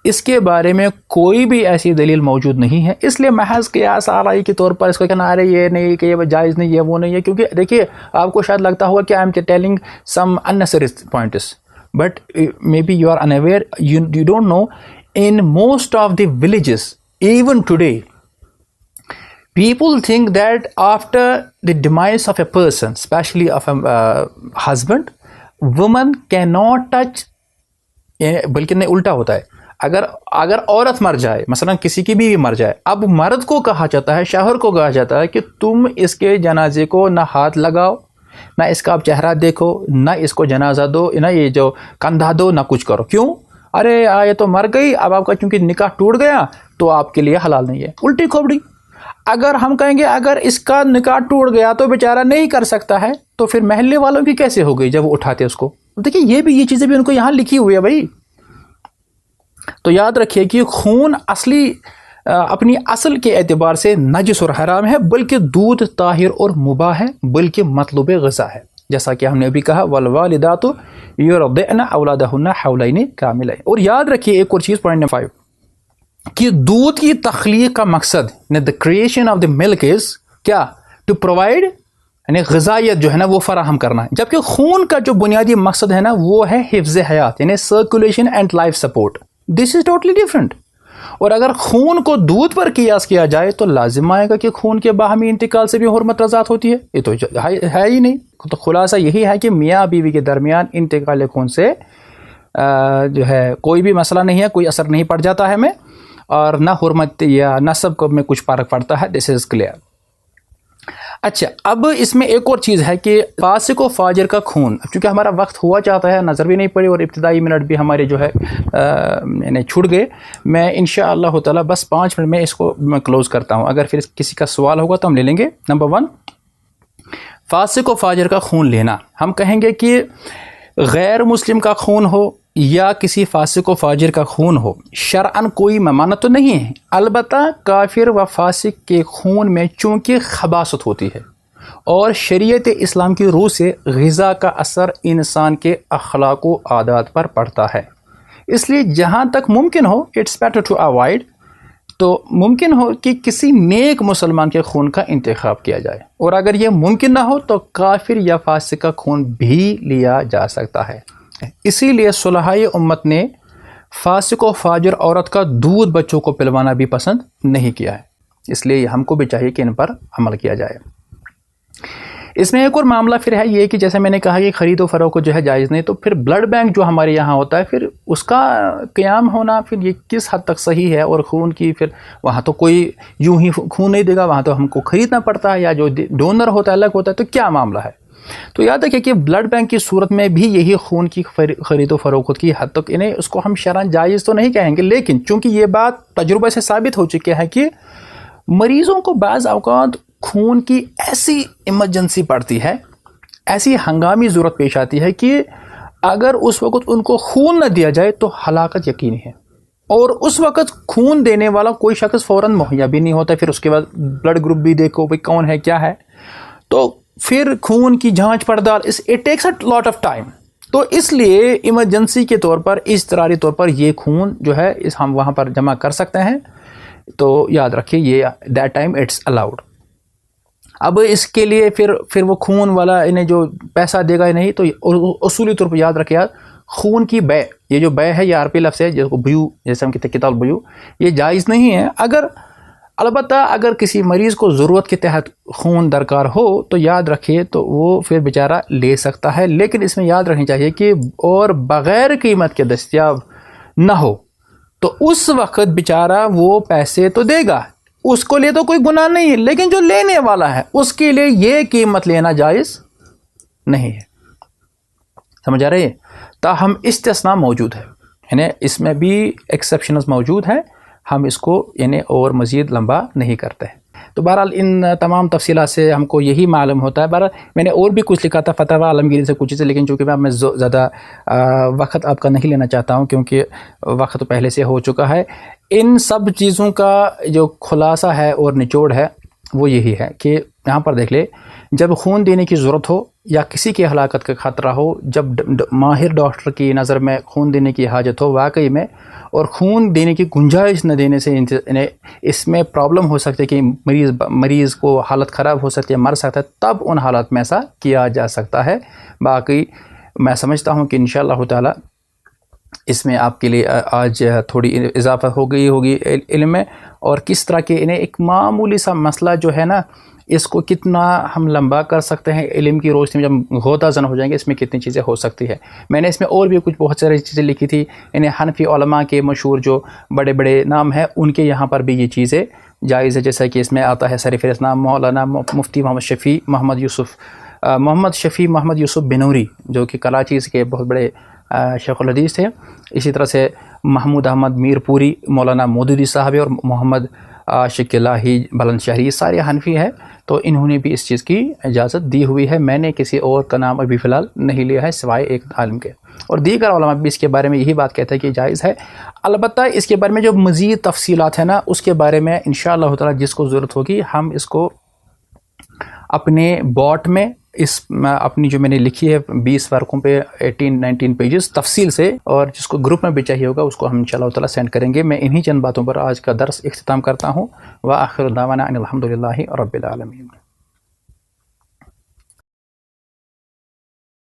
اس کے بارے میں کوئی بھی ایسی دلیل موجود نہیں ہے. اس لیے محض قیاس آرائی کے طور پر اس کو کہنا ارے یہ نہیں کہ یہ جائز نہیں، یہ وہ نہیں ہے. کیونکہ دیکھیے آپ کو شاید لگتا ہوگا کہ I am telling some unnecessary points, but maybe you are unaware, you don't know, in most of the villages even today people think that after the demise of a person, especially of a husband, woman cannot touch. بلکہ نہیں، الٹا ہوتا ہے. اگر عورت مر جائے، مثلا کسی کی بیوی مر جائے، اب مرد کو کہا جاتا ہے، شوہر کو کہا جاتا ہے کہ تم اس کے جنازے کو نہ ہاتھ لگاؤ، نہ اس کا چہرہ دیکھو، نہ اس کو جنازہ دو، نہ یہ جو کندھا دو، نہ کچھ کرو. کیوں؟ ارے یہ تو مر گئی، اب آپ کا چونکہ نکاح ٹوٹ گیا تو آپ کے لیے حلال نہیں ہے. الٹی کھوپڑی. اگر ہم کہیں گے اگر اس کا نکاح ٹوٹ گیا تو بیچارہ نہیں کر سکتا ہے، تو پھر محلے والوں کی کیسے ہو گئی جب وہ اٹھاتے اس کو؟ دیکھیے یہ چیزیں بھی ان کو یہاں لکھی ہوئی ہے بھائی. تو یاد رکھیے کہ خون اپنی اصل کے اعتبار سے نجس اور حرام ہے، بلکہ دودھ طاہر اور مباح ہے، بلکہ مطلوب غذا ہے. جیسا کہ ہم نے ابھی کہا والوالدات یرضعن اولادہن حولین کاملین. اور یاد رکھیے ایک اور چیز، پوائنٹ نمبر 5، کہ دودھ کی تخلیق کا مقصد، the creation of the milk is کیا؟ to provide، یعنی غذائیت جو ہے نا وہ فراہم کرنا ہے. جبکہ خون کا جو بنیادی مقصد ہے نا وہ ہے حفظ حیات، یعنی circulation and life support. This is totally different. اور اگر خون کو دودھ پر قیاس کیا جائے تو لازم آئے گا کہ خون کے باہمی انتقال سے بھی حرمت رضاعت ہوتی ہے. یہ تو ہے ہی نہیں. تو خلاصہ یہی ہے کہ میاں بیوی کے درمیان انتقال خون سے جو ہے کوئی بھی مسئلہ نہیں ہے، کوئی اثر نہیں پڑ جاتا ہے ہمیں، اور نہ حرمت یا نسب کو میں کچھ فرق پڑتا ہے. دس از کلیئر. اچھا، اب اس میں ایک اور چیز ہے کہ فاسق و فاجر کا خون، چونکہ ہمارا وقت ہوا چاہتا ہے، نظر بھی نہیں پڑی اور ابتدائی منٹ بھی ہمارے جو ہے یعنی چھوٹ گئے. میں انشاءاللہ تعالی بس 5 منٹ میں اس کو میں کلوز کرتا ہوں. اگر پھر کسی کا سوال ہوگا تو ہم لے لیں گے. نمبر 1، فاسق و فاجر کا خون لینا. ہم کہیں گے کہ غیر مسلم کا خون ہو یا کسی فاسق و فاجر کا خون ہو، شرعاً کوئی ممانعت تو نہیں ہے، البتہ کافر و فاسق کے خون میں چونکہ خباثت ہوتی ہے اور شریعت اسلام کی روح سے غذا کا اثر انسان کے اخلاق و عادات پر پڑتا ہے، اس لیے جہاں تک ممکن ہو اٹس بیٹر ٹو اوائڈ، تو ممکن ہو کہ کسی نیک مسلمان کے خون کا انتخاب کیا جائے، اور اگر یہ ممکن نہ ہو تو کافر یا فاسق کا خون بھی لیا جا سکتا ہے. اسی لیے صلحائے امت نے فاسق و فاجر عورت کا دودھ بچوں کو پلوانا بھی پسند نہیں کیا ہے، اس لیے ہم کو بھی چاہیے کہ ان پر عمل کیا جائے. اس میں ایک اور معاملہ پھر ہے یہ کہ جیسے میں نے کہا کہ خرید و فروخت جو ہے جائز نہیں، تو پھر بلڈ بینک جو ہمارے یہاں ہوتا ہے پھر اس کا قیام ہونا پھر یہ کس حد تک صحیح ہے، اور خون کی پھر وہاں تو کوئی یوں ہی خون نہیں دے گا، وہاں تو ہم کو خریدنا پڑتا ہے، یا جو ڈونر ہوتا ہے الگ ہوتا ہے، تو کیا معاملہ ہے. تو یاد رکھیں کہ بلڈ بینک کی صورت میں بھی یہی خون کی خرید و فروخت کی حد تک انہیں اس کو ہم شرعاً جائز تو نہیں کہیں گے، لیکن چونکہ یہ بات تجربے سے ثابت ہو چکی ہے کہ مریضوں کو بعض اوقات خون کی ایسی ایمرجنسی پڑتی ہے، ایسی ہنگامی ضرورت پیش آتی ہے کہ اگر اس وقت ان کو خون نہ دیا جائے تو ہلاکت یقینی ہے، اور اس وقت خون دینے والا کوئی شخص فوراً مہیا بھی نہیں ہوتا. پھر اس کے بعد بلڈ گروپ بھی دیکھو بھائی کون ہے کیا ہے، تو پھر خون کی جانچ پڑتال it takes a lot of time. تو اس لیے ایمرجنسی کے طور پر، اضطراری طور پر یہ خون جو ہے ہم وہاں پر جمع کر سکتے ہیں. تو یاد رکھیے یہ دیٹ ٹائم اٹس الاؤڈ. اب اس کے لیے پھر وہ خون والا انہیں جو پیسہ دے گا نہیں، تو اصولی طور پر یاد رکھے خون کی بے، یہ جو بے ہے یہ عربی لفظ ہے، جس کو بیو جیسے ہم کہتے ہیں کتاب بیو، یہ جائز نہیں ہے. البتہ اگر کسی مریض کو ضرورت کے تحت خون درکار ہو تو یاد رکھیے تو وہ پھر بیچارہ لے سکتا ہے، لیکن اس میں یاد رکھنی چاہیے کہ اور بغیر قیمت کے دستیاب نہ ہو تو اس وقت بیچارہ وہ پیسے تو دے گا، اس کو لیے تو کوئی گناہ نہیں ہے، لیکن جو لینے والا ہے اس کے لیے یہ قیمت لینا جائز نہیں ہے. سمجھ آ رہی ہے؟ تاہم استثناء موجود ہے، یعنی اس میں بھی ایکسیپشنز موجود ہیں، ہم اس کو یعنی اور مزید لمبا نہیں کرتے ہیں. تو بہرحال ان تمام تفصیلات سے ہم کو یہی معلوم ہوتا ہے. بہرحال میں نے اور بھی کچھ لکھا تھا فتاوی عالمگیری سے کچھ چیزیں، لیکن چونکہ میں زیادہ وقت آپ کا نہیں لینا چاہتا ہوں کیونکہ وقت پہلے سے ہو چکا ہے. ان سب چیزوں کا جو خلاصہ ہے اور نچوڑ ہے وہ یہی ہے کہ یہاں پر دیکھ لے، جب خون دینے کی ضرورت ہو یا کسی کی ہلاکت کا خطرہ ہو، جب ماہر ڈاکٹر کی نظر میں خون دینے کی حاجت ہو واقعی میں، اور خون دینے کی گنجائش نہ دینے سے اس میں پرابلم ہو سکتی ہے کہ مریض کو حالت خراب ہو سکتی ہے، مر سکتا ہے، تب ان حالات میں ایسا کیا جا سکتا ہے. باقی میں سمجھتا ہوں کہ انشاءاللہ تعالی اس میں آپ کے لیے آج تھوڑی اضافہ ہو گئی ہوگی علم میں، اور کس طرح کے انہیں ایک معمولی سا مسئلہ جو ہے نا اس کو کتنا ہم لمبا کر سکتے ہیں علم کی روشنی میں، جب غوطہ زن ہو جائیں گے اس میں کتنی چیزیں ہو سکتی ہے. میں نے اس میں اور بھی کچھ بہت ساری چیزیں لکھی تھی، انہیں حنفی علماء کے مشہور جو بڑے بڑے نام ہیں ان کے یہاں پر بھی یہ چیزیں جائز ہے، جیسا کہ اس میں آتا ہے سرفہرست نام مولانا مفتی محمد شفیع محمد یوسف بنوری، جو کہ کراچی کے بہت بڑے شیخ الحدیث تھے. اسی طرح سے محمود احمد میر پوری، مولانا مودودی صاحب اور محمد عاشق الہی بلند شہری، یہ سارے حنفی ہیں، تو انہوں نے بھی اس چیز کی اجازت دی ہوئی ہے. میں نے کسی اور کا نام ابھی فی الحال نہیں لیا ہے سوائے ایک عالم کے، اور دیگر علماء بھی اس کے بارے میں یہی بات کہتے ہیں کہ جائز ہے. البتہ اس کے بارے میں جو مزید تفصیلات ہیں نا اس کے بارے میں انشاءاللہ تعالی جس کو ضرورت ہوگی ہم اس کو اپنے باٹ میں اپنی جو میں نے لکھی ہے 20 ورقوں پہ 18-19 پیجز تفصیل سے، اور جس کو گروپ میں بھی چاہیے ہوگا اس کو ہم انشاءاللہ تعالی سینڈ کریں گے. میں انہی چند باتوں پر آج کا درس اختتام کرتا ہوں. وآخر دعوانا ان الحمدللہ رب العالمین.